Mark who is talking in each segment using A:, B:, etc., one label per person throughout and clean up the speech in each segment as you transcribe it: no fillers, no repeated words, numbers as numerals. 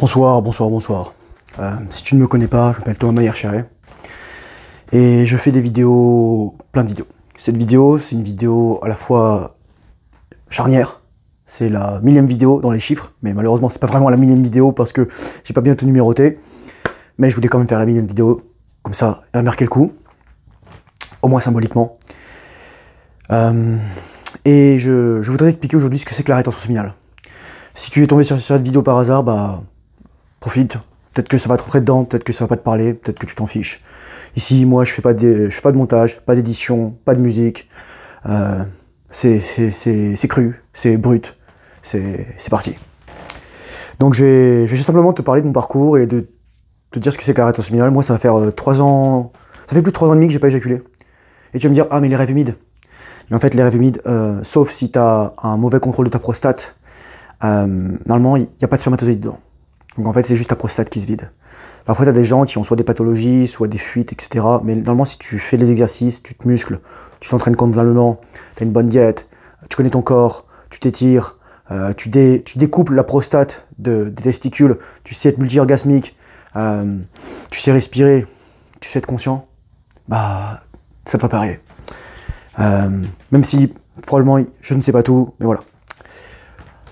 A: Bonsoir, bonsoir, bonsoir. Si tu ne me connais pas, je m'appelle Thomas Mayer-Chéret et je fais des vidéos, plein de vidéos. Cette vidéo, c'est une vidéo à la fois charnière, c'est la 1000e vidéo dans les chiffres, mais malheureusement c'est pas vraiment la 1000e vidéo parce que j'ai pas bien tout numéroté, mais je voulais quand même faire la 1000e vidéo, comme ça, et marquer le coup, au moins symboliquement. Et je voudrais expliquer aujourd'hui ce que c'est que la rétention séminale. Si tu es tombé sur cette vidéo par hasard, bah profite. Peut-être que ça va te rentrer dedans, peut-être que ça va pas te parler, peut-être que tu t'en fiches. Ici, moi, je fais pas de montage, pas d'édition, pas de musique. C'est cru, c'est brut, c'est parti. Donc je vais juste simplement te parler de mon parcours et de te dire ce que c'est que la rétention séminale. Moi, ça va faire 3 ans, ça fait plus de 3 ans et demi que j'ai pas éjaculé. Et tu vas me dire, ah mais les rêves humides. Mais en fait, les rêves humides, sauf si tu as un mauvais contrôle de ta prostate, normalement, il n'y a pas de spermatozoïdes dedans. Donc en fait, c'est juste ta prostate qui se vide. Parfois, tu as des gens qui ont soit des pathologies, soit des fuites, etc. Mais normalement, si tu fais les exercices, tu te muscles, tu t'entraînes convenablement, tu as une bonne diète, tu connais ton corps, tu t'étires, tu découples la prostate des testicules, tu sais être multi-orgasmique, tu sais respirer, tu sais être conscient, bah, ça te va pareil. Même si, probablement, je ne sais pas tout, mais voilà.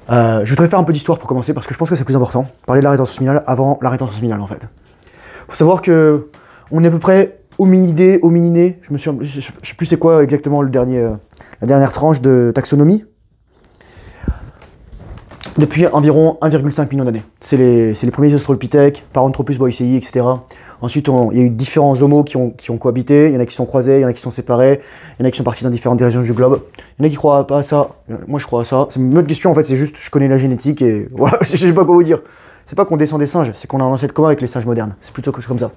A: Je voudrais faire un peu d'histoire pour commencer parce que je pense que c'est plus important. Parler de la rétention séminale avant la rétention séminale en fait. Faut savoir que on est à peu près hominidé, homininé. Je sais plus c'est quoi exactement la dernière tranche de taxonomie. Depuis environ 1,5 million d'années. C'est les premiers australopithèques, Paranthropus boisei, etc. Ensuite, il y a eu différents homos qui ont cohabité. Il y en a qui sont croisés, il y en a qui sont séparés, il y en a qui sont partis dans différentes régions du globe. Il y en a qui croient pas à ça. Moi, je crois à ça. C'est une autre question, en fait, c'est juste, je connais la génétique et voilà, je sais pas quoi vous dire. C'est pas qu'on descend des singes, c'est qu'on a un ancêtre commun avec les singes modernes. C'est plutôt comme ça.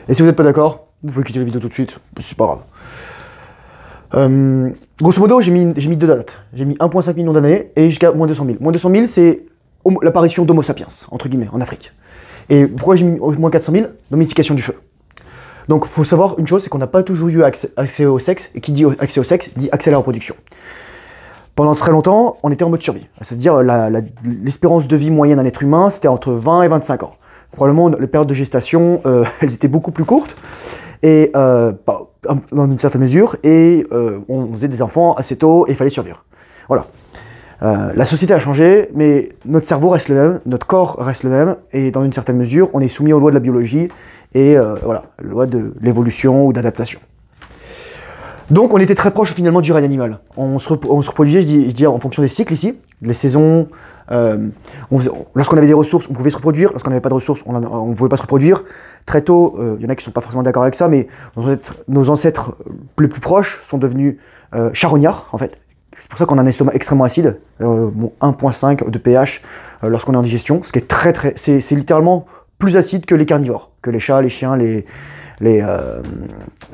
A: Et si vous n'êtes pas d'accord, vous pouvez quitter la vidéo tout de suite, c'est pas grave. Grosso modo, j'ai mis 2 dates. J'ai mis 1,5 million d'années et jusqu'à moins 200 000. Moins 200 000, c'est l'apparition d'Homo sapiens, entre guillemets, en Afrique. Et pourquoi j'ai mis moins 400 000? Domestication du feu. Donc, il faut savoir une chose, c'est qu'on n'a pas toujours eu accès au sexe, et qui dit accès au sexe, dit accès à la reproduction. Pendant très longtemps, on était en mode survie. C'est-à-dire, l'espérance de vie moyenne d'un être humain, c'était entre 20 et 25 ans. Probablement, les périodes de gestation, elles étaient beaucoup plus courtes, et dans une certaine mesure, et on faisait des enfants assez tôt, et il fallait survivre. Voilà. La société a changé, mais notre cerveau reste le même, notre corps reste le même, et dans une certaine mesure, on est soumis aux lois de la biologie, et voilà, les lois de l'évolution ou d'adaptation. Donc on était très proche finalement du règne animal. On se reproduisait, je dis en fonction des cycles ici, les saisons. Lorsqu'on avait des ressources, on pouvait se reproduire. Lorsqu'on n'avait pas de ressources, on ne pouvait pas se reproduire. Très tôt, il y en a qui ne sont pas forcément d'accord avec ça, mais nos ancêtres les plus proches sont devenus charognards en fait. C'est pour ça qu'on a un estomac extrêmement acide, 1,5 de pH lorsqu'on est en digestion, ce qui est c'est littéralement plus acide que les carnivores, que les chats, les chiens, les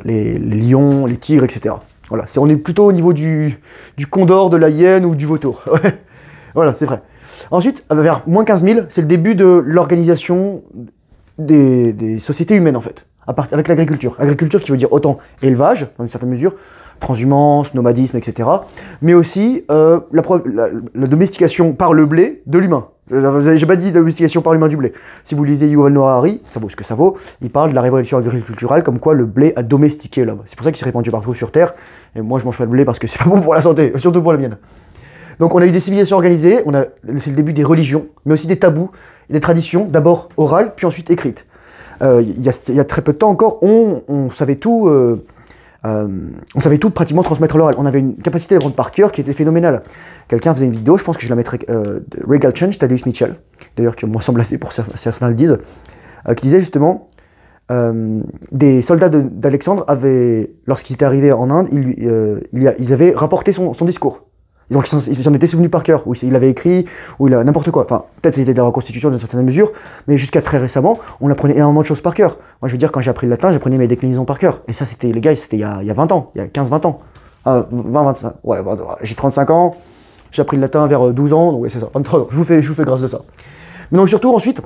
A: lions, les tigres, etc. Voilà, on est plutôt au niveau du condor, de la hyène ou du vautour. Voilà, c'est vrai. Ensuite, vers moins 15 000, c'est le début de l'organisation des sociétés humaines, en fait, avec l'agriculture. Agriculture qui veut dire autant élevage, dans une certaine mesure, transhumance, nomadisme, etc. Mais aussi la domestication par le blé de l'humain. J'ai pas dit la domestication par l'humain du blé. Si vous lisez Yuval Noah Harari, ça vaut ce que ça vaut, il parle de la révolution agriculturelle comme quoi le blé a domestiqué l'homme. C'est pour ça qu'il s'est répandu partout sur Terre. Et moi, je mange pas de blé parce que c'est pas bon pour la santé, surtout pour la mienne. Donc on a eu des civilisations organisées, c'est le début des religions, mais aussi des tabous et des traditions, d'abord orales, puis ensuite écrites. Il y a très peu de temps encore, on savait tout... on savait tout pratiquement transmettre l'oral. On avait une capacité d'apprendre par cœur qui était phénoménale. Quelqu'un faisait une vidéo, je pense que je la mettrai, de Regal Change, Thaddeus Mitchell, d'ailleurs qui me ressemble assez pour certains le disent, qui disait justement, des soldats d'Alexandre avaient, lorsqu'ils étaient arrivés en Inde, ils avaient rapporté son discours. Donc ils s'en étaient souvenus par cœur, ou il avait écrit, ou il a n'importe quoi. Enfin, peut-être c'était de la reconstitution d'une certaine mesure, mais jusqu'à très récemment, on apprenait énormément de choses par cœur. Moi, je veux dire, quand j'ai appris le latin, j'apprenais mes déclinaisons par cœur. Et ça, c'était, les gars, c'était il y a 20 ans, il y a 15-20 ans. 20-25, ouais, j'ai 35 ans, j'ai appris le latin vers 12 ans, donc ouais, c'est ça, 23 ans. Je vous fais grâce de ça. Mais donc surtout, ensuite,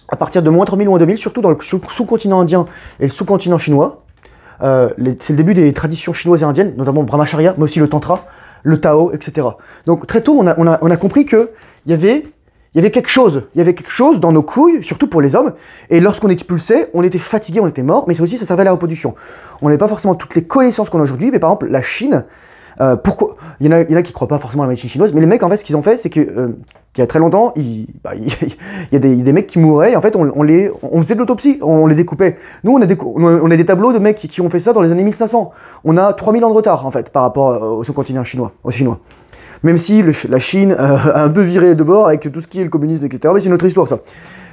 A: à partir de moins 3000, moins 2000, surtout dans le sous-continent indien et le sous-continent chinois, c'est le début des traditions chinoises et indiennes, notamment le brahmacharya, mais aussi le tantra, le Tao, etc. Donc très tôt, on a compris qu'il y avait il y avait quelque chose dans nos couilles, surtout pour les hommes, et lorsqu'on expulsait, on était fatigué, on était mort, mais aussi ça servait à la reproduction. On n'avait pas forcément toutes les connaissances qu'on a aujourd'hui, mais par exemple, la Chine, pourquoi il y en a qui croient pas forcément à la médecine chinoise, mais les mecs, en fait, ce qu'ils ont fait, c'est que il y a très longtemps, il y a des mecs qui mouraient, et en fait, on faisait de l'autopsie, on les découpait. Nous, on a des tableaux de mecs qui ont fait ça dans les années 1500. On a 3000 ans de retard, en fait, par rapport au sous-continent chinois, aux Chinois. Même si la Chine a un peu viré de bord avec tout ce qui est le communisme, etc. Mais c'est une autre histoire, ça.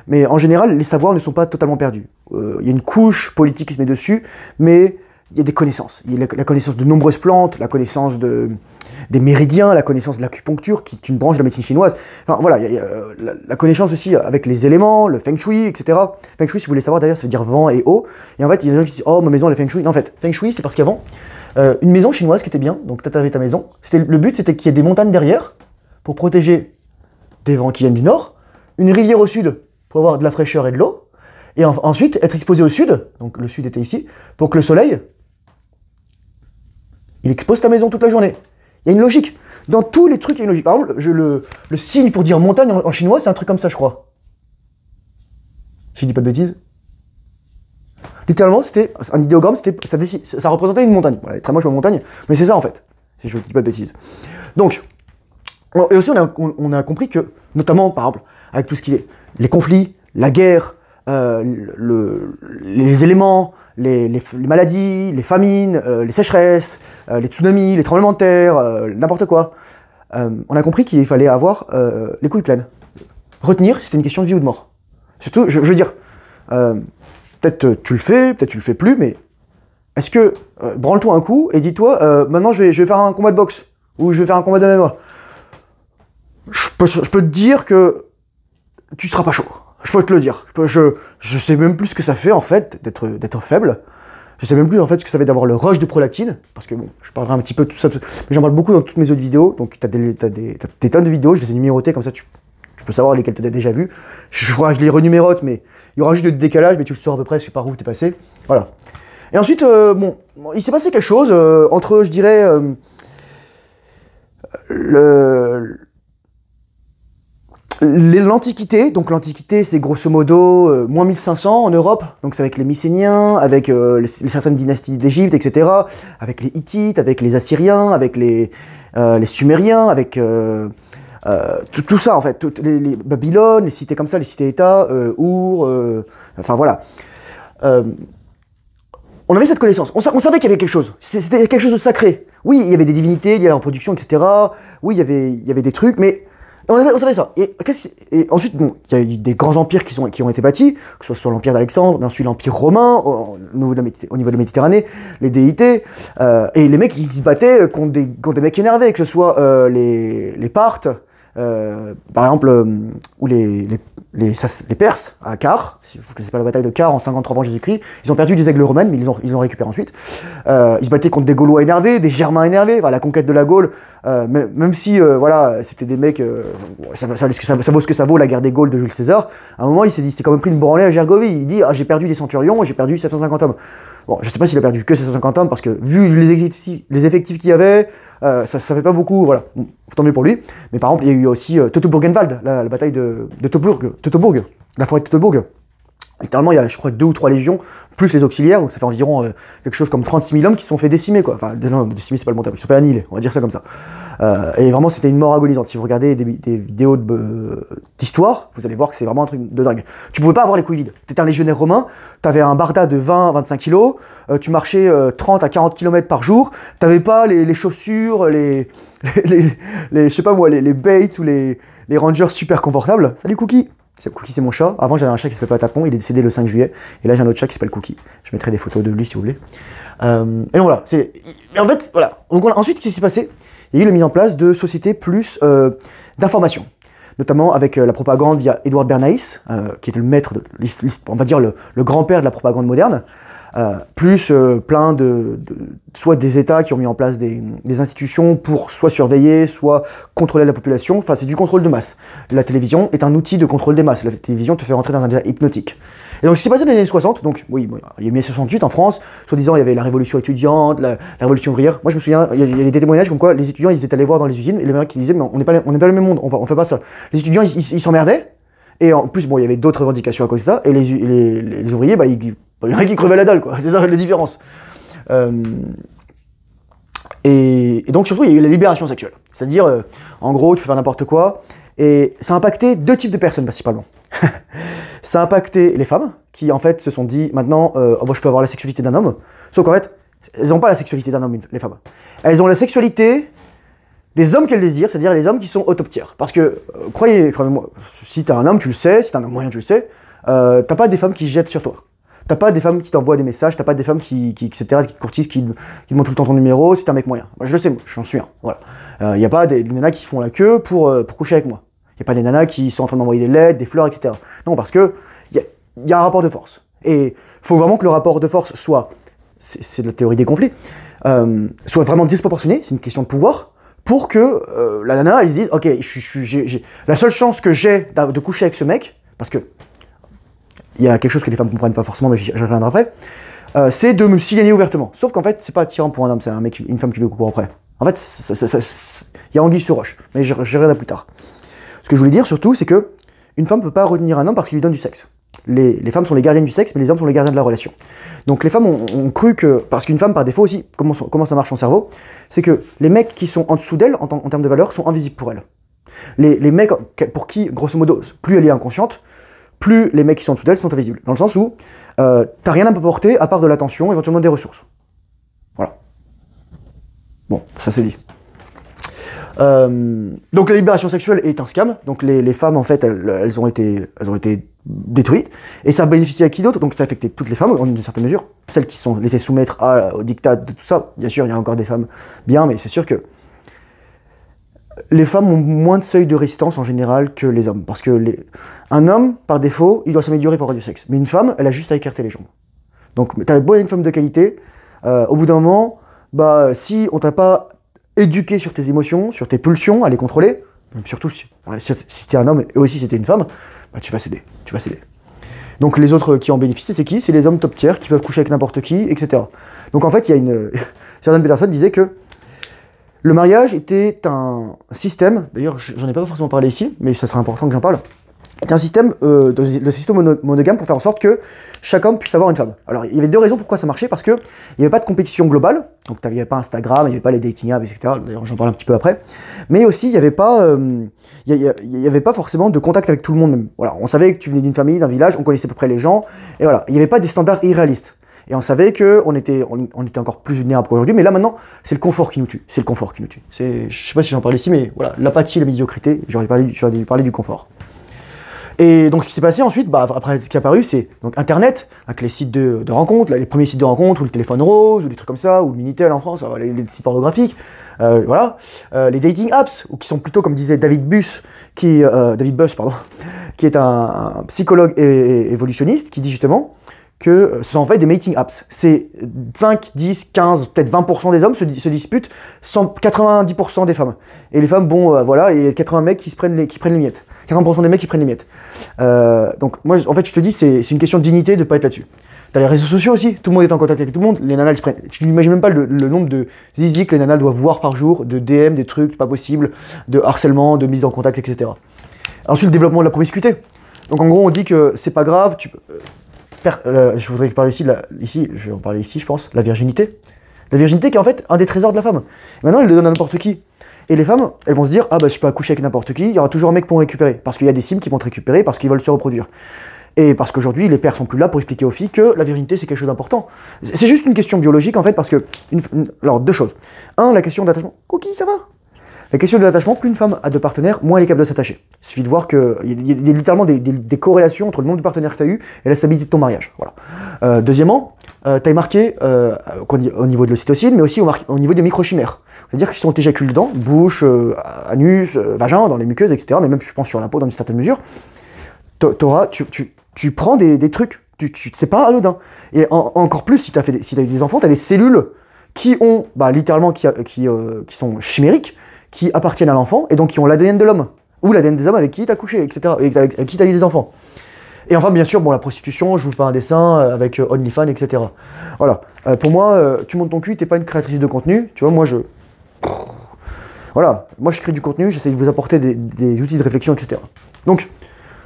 A: Mais en général, les savoirs ne sont pas totalement perdus. Il y a une couche politique qui se met dessus, mais il y a des connaissances. Il y a la connaissance de nombreuses plantes, la connaissance des méridiens, la connaissance de l'acupuncture, qui est une branche de la médecine chinoise. Enfin, voilà, il y a la connaissance aussi avec les éléments, le feng shui, etc. Feng shui, si vous voulez savoir, d'ailleurs, ça veut dire vent et eau. Et en fait, il y a des gens qui disent « Oh, ma maison, elle est feng shui ». Non, en fait, feng shui, c'est parce qu'avant, une maison chinoise qui était bien, donc toi t'avais ta maison, le but c'était qu'il y ait des montagnes derrière, pour protéger des vents qui viennent du nord, une rivière au sud, pour avoir de la fraîcheur et de l'eau, et ensuite être exposé au sud, donc le sud était ici, pour que le soleil, il expose ta maison toute la journée. Il y a une logique. Dans tous les trucs, il y a une logique. Par exemple, le signe pour dire montagne en chinois, c'est un truc comme ça, je crois. Si je dis pas de bêtises. Littéralement, c'était un idéogramme, ça représentait une montagne. Voilà, très moche ma montagne, mais c'est ça en fait, si je ne dis pas de bêtises. Donc, et aussi on a compris que, notamment par exemple, avec tout ce qui est les conflits, la guerre, les éléments, les maladies, les famines, les sécheresses, les tsunamis, les tremblements de terre, n'importe quoi, on a compris qu'il fallait avoir les couilles pleines. Retenir, c'était une question de vie ou de mort. Surtout, je veux dire, peut-être tu le fais, peut-être tu le fais plus, mais est-ce que, branle-toi un coup et dis-toi, maintenant je vais faire un combat de boxe, ou je vais faire un combat de MMA. Je peux te dire que tu seras pas chaud. Je peux te le dire. Je sais même plus ce que ça fait en fait d'être faible. Je sais même plus en fait ce que ça fait d'avoir le rush de prolactine, parce que bon, je parlerai un petit peu de tout ça, mais j'en parle beaucoup dans toutes mes autres vidéos, donc t'as des tonnes de vidéos, je les ai numérotées comme ça, tu peux savoir lesquelles tu as déjà vues. Je les renumérote, mais il y aura juste de décalage, mais tu le sauras à peu près par où tu es passé. Voilà. Et ensuite, bon, il s'est passé quelque chose entre, je dirais, l'Antiquité. Donc l'Antiquité, c'est grosso modo moins 1500 en Europe. Donc c'est avec les Mycéniens, avec certaines dynasties d'Égypte, etc. Avec les Hittites, avec les Assyriens, avec les Sumériens, avec... tout ça en fait, les Babylone, les cités comme ça, les cités-États, enfin voilà. On avait cette connaissance, on savait qu'il y avait quelque chose, c'était quelque chose de sacré. Oui, il y avait des divinités, il y a la reproduction, etc. Oui, il y avait des trucs, mais on savait ça. Et ensuite, bon, il y a eu des grands empires qui ont été bâtis, que ce soit sur l'empire d'Alexandre, mais ensuite l'empire romain, au niveau de la Méditerranée, les déités, et les mecs ils se battaient contre des mecs énervés, que ce soit les Parthes, par exemple, ou les Perses à Car, si vous ne connaissez pas la bataille de Car en 53 avant Jésus-Christ, ils ont perdu des aigles romaines, mais ils l'ont récupéré ensuite. Ils se battaient contre des Gaulois énervés, des Germains énervés, voilà, la conquête de la Gaule, même si voilà, c'était des mecs, ça vaut ce que ça vaut la guerre des Gaules de Jules César, à un moment il s'est quand même pris une branlée à Gergovie, il dit j'ai perdu des centurions, j'ai perdu 750 hommes. Bon, je sais pas s'il a perdu que 750 hommes, parce que vu les effectifs qu'il y avait, ça fait pas beaucoup, voilà, bon, tant mieux pour lui. Mais par exemple, il y a eu aussi Teutoburgenwald, la bataille de Teutobourg, la forêt de Teutobourg. Littéralement, il y a, je crois, 2 ou 3 légions, plus les auxiliaires, donc ça fait environ quelque chose comme 36 000 hommes qui se sont fait décimer, quoi. Enfin, non, décimer, c'est pas le bon terme, ils se sont fait annihiler, on va dire ça comme ça. Et vraiment, c'était une mort agonisante. Si vous regardez des vidéos d'histoire, vous allez voir que c'est vraiment un truc de dingue. Tu pouvais pas avoir les couilles vides. T'étais un légionnaire romain, t'avais un barda de 20-25 kilos, tu marchais 30 à 40 km par jour, t'avais pas les chaussures, je sais pas moi, les Bates ou les Rangers super confortables. Salut Cookie! Cookie, c'est mon chat. Avant, j'avais un chat qui s'appelait Patapon, il est décédé le 5 juillet. Et là, j'ai un autre chat qui s'appelle Cookie. Je mettrai des photos de lui si vous voulez. Et donc voilà. Et en fait, voilà. Donc, ensuite, qu'est-ce qui s'est passé? Il y a eu la mise en place de sociétés plus d'information. Notamment avec la propagande via Edward Bernays, qui est le maître, on va dire le grand-père de la propagande moderne. plus plein soit des États qui ont mis en place des institutions pour soit surveiller, soit contrôler la population. Enfin, c'est du contrôle de masse. La télévision est un outil de contrôle des masses. La télévision te fait rentrer dans un état hypnotique. Et donc, ce qui s'est passé dans les années 60, donc, oui, bon, il y a 1968 en France, soi-disant, il y avait la révolution étudiante, la révolution ouvrière. Moi, je me souviens, il y a des témoignages comme quoi les étudiants, ils étaient allés voir dans les usines, et les mecs qui disaient, mais on n'est pas le même monde, on fait pas ça. Les étudiants, ils s'emmerdaient, et en plus, bon, il y avait d'autres revendications à cause de ça, et les ouvriers, bah, il y en a qui crevaient la dalle, quoi. C'est ça la différence. Et donc, surtout, il y a eu la libération sexuelle. C'est-à-dire, en gros, tu peux faire n'importe quoi, et ça a impacté deux types de personnes, principalement. Ça a impacté les femmes, qui en fait se sont dit, maintenant, oh, bon, je peux avoir la sexualité d'un homme, sauf qu'en fait, elles n'ont pas la sexualité d'un homme, les femmes. Elles ont la sexualité des hommes qu'elles désirent, c'est-à-dire les hommes qui sont au top tier. Parce que, croyez-moi, si t'es un homme, tu le sais, si t'es un homme moyen, tu le sais, t'as pas des femmes qui jettent sur toi. T'as pas des femmes qui t'envoient des messages, t'as pas des femmes etc., qui te courtisent, qui te montrent tout le temps ton numéro, si t'es un mec moyen. Moi, je le sais, moi, j'en suis un, voilà. Y a pas des nanas qui font la queue pour coucher avec moi. Il n'y a pas des nanas qui sont en train d'envoyer des lettres, des fleurs, etc. Non, parce que il y a un rapport de force. Et il faut vraiment que le rapport de force soit, c'est de la théorie des conflits, soit vraiment disproportionné, c'est une question de pouvoir, pour que la nana, elle se dise, ok, la seule chance que j'ai de coucher avec ce mec, parce que il y a quelque chose que les femmes ne comprennent pas forcément, mais j'y reviendrai après, c'est de me signaler ouvertement. Sauf qu'en fait, c'est pas attirant pour un homme, c'est un mec, une femme qui le court après. En fait, il y a anguille sous roche, mais je reviendrai plus tard. Ce que je voulais dire surtout, c'est que une femme ne peut pas retenir un homme parce qu'il lui donne du sexe. Les femmes sont les gardiennes du sexe, mais les hommes sont les gardiens de la relation. Donc les femmes ont cru que, parce qu'une femme par défaut aussi, comment ça marche son cerveau, c'est que les mecs qui sont en dessous d'elle, en termes de valeur, sont invisibles pour elle. Les mecs pour qui, grosso modo, plus elle est inconsciente, plus les mecs qui sont en dessous d'elle sont invisibles. Dans le sens où t'as rien à apporter à part de l'attention, éventuellement des ressources. Voilà. Bon, ça c'est dit. Donc la libération sexuelle est un scam, donc les femmes en fait elles ont été détruites, et ça a bénéficié à qui d'autre? Donc ça a affecté toutes les femmes en une certaine mesure, celles qui sont laissées soumettre au diktat de tout ça. Bien sûr il y a encore des femmes bien, mais c'est sûr que les femmes ont moins de seuil de résistance en général que les hommes, parce que un homme par défaut il doit s'améliorer pour avoir du sexe, mais une femme elle a juste à écarter les jambes. Donc t'as beau être une femme de qualité, au bout d'un moment, bah si on t'a pas éduquer sur tes émotions, sur tes pulsions, à les contrôler, surtout si t'es un homme et aussi si t'es une femme, bah tu vas céder. Donc les autres qui en bénéficient, c'est qui? C'est les hommes top tiers qui peuvent coucher avec n'importe qui, etc. Donc en fait, il y a certaines personnes disaient que le mariage était un système, d'ailleurs j'en ai pas forcément parlé ici, mais ça serait important que j'en parle, c'est un système de système monogame pour faire en sorte que chaque homme puisse avoir une femme. Alors, il y avait deux raisons pourquoi ça marchait, parce qu'il n'y avait pas de compétition globale, donc il n'y avait pas Instagram, il n'y avait pas les dating apps, etc. D'ailleurs, j'en parle un petit peu après. Mais aussi, il n'y avait pas forcément de contact avec tout le monde. Même. Voilà, on savait que tu venais d'une famille, d'un village, on connaissait à peu près les gens, et voilà, il n'y avait pas des standards irréalistes. Et on savait qu'on était encore plus vulnérable qu'aujourd'hui, mais là maintenant, c'est le confort qui nous tue. Je sais pas si j'en parle ici, mais voilà, l'apathie, la médiocrité, j'aurais dû parler du confort. Et donc ce qui s'est passé ensuite, après ce qui est apparu, c'est donc Internet, avec les sites de rencontres, les premiers sites de rencontres, ou le téléphone rose, ou des trucs comme ça, ou le Minitel en France, les sites pornographiques, voilà, les dating apps, ou qui sont plutôt, comme disait David Buss, qui est un psychologue et évolutionniste, qui dit justement que ce sont en fait des mating apps. C'est 5, 10, 15, peut-être 20% des hommes se disputent, 90% des femmes. Et les femmes, bon, voilà, et 80 mecs qui prennent les miettes. 40% des mecs qui prennent les miettes. Donc moi, en fait, je te dis, c'est une question de dignité de ne pas être là-dessus. T'as les réseaux sociaux aussi, tout le monde est en contact avec tout le monde, les nanas, elles se prennent... Tu n'imagines même pas le nombre de zizi que les nanas doivent voir par jour, de DM, des trucs pas possibles, de harcèlement, de mise en contact, etc. Ensuite, le développement de la promiscuité. Donc en gros, on dit que c'est pas grave, je voudrais parler je vais en parler ici, je pense, la virginité. La virginité qui est en fait un des trésors de la femme. Maintenant, elle le donne à n'importe qui. Et les femmes, elles vont se dire, ah bah je peux accoucher avec n'importe qui, il y aura toujours un mec pour me récupérer. Parce qu'il y a des cibles qui vont te récupérer parce qu'ils veulent se reproduire. Et parce qu'aujourd'hui, les pères sont plus là pour expliquer aux filles que la virginité c'est quelque chose d'important. C'est juste une question biologique en fait, parce que... Alors, deux choses. Un, la question de l'attachement. Cookie, ça va? La question de l'attachement, plus une femme a de partenaires, moins elle est capable de s'attacher. Il suffit de voir qu'il y a littéralement des corrélations entre le nombre de partenaires que tu as eu et la stabilité de ton mariage. Voilà. Deuxièmement, tu as marqué au niveau de l'ocytocine, mais aussi au niveau des microchimères. C'est-à-dire que si on t'éjacule dedans, bouche, anus, vagin, dans les muqueuses, etc., mais même je pense sur la peau dans une certaine mesure, tu prends des trucs C'est pas anodin. Et encore plus, si tu as eu des enfants, tu as des cellules qui ont, bah, littéralement, qui sont chimériques, qui appartiennent à l'enfant, et donc qui ont l'ADN de l'homme, ou l'ADN des hommes avec qui tu as couché, etc., et avec qui tu as eu des enfants. Et enfin, bien sûr, bon, la prostitution, je vous fais un dessin avec OnlyFans, etc. Voilà. Pour moi, tu montes ton cul, t'es pas une créatrice de contenu, tu vois, voilà, moi je crée du contenu, j'essaie de vous apporter des outils de réflexion, etc. Donc,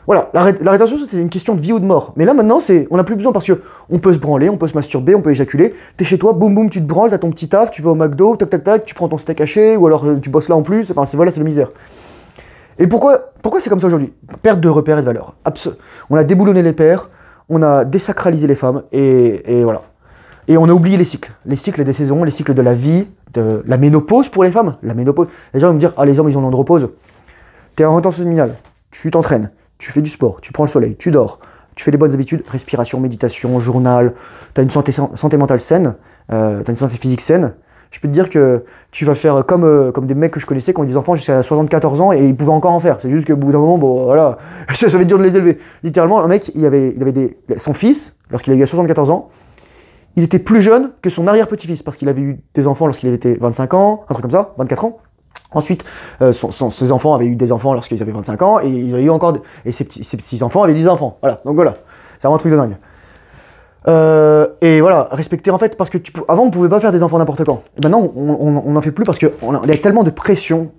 A: voilà, la rétention, c'était une question de vie ou de mort. Mais là, maintenant, on n'a plus besoin parce que on peut se branler, on peut se masturber, on peut éjaculer. T'es chez toi, boum boum, tu te branles, t'as ton petit taf, tu vas au McDo, tac tac tac, tu prends ton steak haché, ou alors tu bosses là en plus, enfin, voilà, c'est la misère. Et pourquoi c'est comme ça aujourd'hui? Perte de repères et de valeurs. On a déboulonné les pères, on a désacralisé les femmes, et voilà. Et on a oublié les cycles des saisons, les cycles de la vie, de la ménopause pour les femmes. La ménopause. Les gens vont me dire, ah, les hommes, ils ont un de repose. T'es en rétention séminale, tu t'entraînes, tu fais du sport, tu prends le soleil, tu dors, tu fais les bonnes habitudes, respiration, méditation, journal, t'as une santé mentale saine, t'as une santé physique saine. Je peux te dire que tu vas faire comme des mecs que je connaissais qui ont des enfants jusqu'à 74 ans et ils pouvaient encore en faire. C'est juste qu'au bout d'un moment, bon, voilà, ça va être dur de les élever. Littéralement, un mec, il avait son fils, lorsqu'il a eu 74 ans, il était plus jeune que son arrière-petit-fils, parce qu'il avait eu des enfants lorsqu'il avait 25 ans, un truc comme ça, 24 ans. Ensuite, ses enfants avaient eu des enfants lorsqu'ils avaient 25 ans, et il a eu encore et ses petits-enfants avaient eu des enfants. Voilà, donc voilà, c'est vraiment un truc de dingue. Et voilà, respecter en fait, parce que avant on pouvait pas faire des enfants n'importe quand. Et maintenant on n'en fait plus parce qu'il y a tellement de pression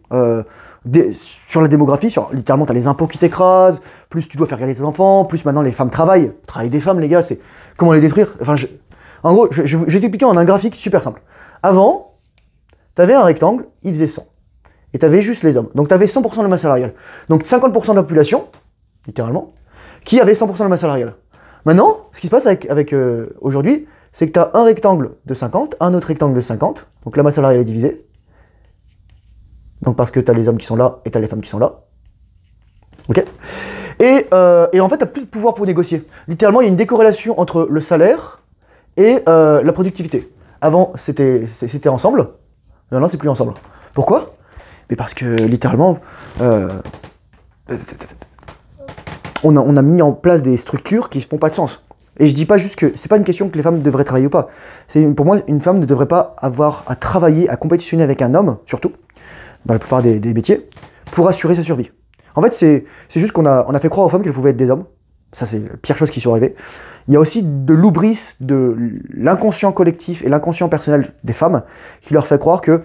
A: sur la démographie, littéralement t'as les impôts qui t'écrasent, plus tu dois faire garder tes enfants, plus maintenant les femmes travaillent. Travail des femmes les gars, c'est comment les détruire. Enfin, en gros, je vais t'expliquer en un graphique super simple. Avant, t'avais un rectangle, il faisait 100. Et t'avais juste les hommes. Donc t'avais 100% de la masse salariale. Donc 50% de la population, littéralement, qui avait 100% de la masse salariale. Maintenant, ce qui se passe avec aujourd'hui, c'est que tu as un rectangle de 50, un autre rectangle de 50, donc la masse salariale est divisée. Donc parce que tu as les hommes qui sont là et tu as les femmes qui sont là. Ok. Et en fait, tu n'as plus de pouvoir pour négocier. Littéralement, il y a une décorrélation entre le salaire et la productivité. Avant, c'était ensemble. Maintenant, c'est plus ensemble. Pourquoi? Mais parce que littéralement, on a mis en place des structures qui ne font pas de sens. Et je dis pas juste que c'est pas une question que les femmes devraient travailler ou pas. Pour moi, une femme ne devrait pas avoir à travailler, à compétitionner avec un homme, surtout, dans la plupart des métiers, pour assurer sa survie. En fait, c'est juste qu'on a fait croire aux femmes qu'elles pouvaient être des hommes. Ça, c'est la pire chose qui soit arrivée. Il y a aussi de l'oubris de l'inconscient collectif et l'inconscient personnel des femmes qui leur fait croire que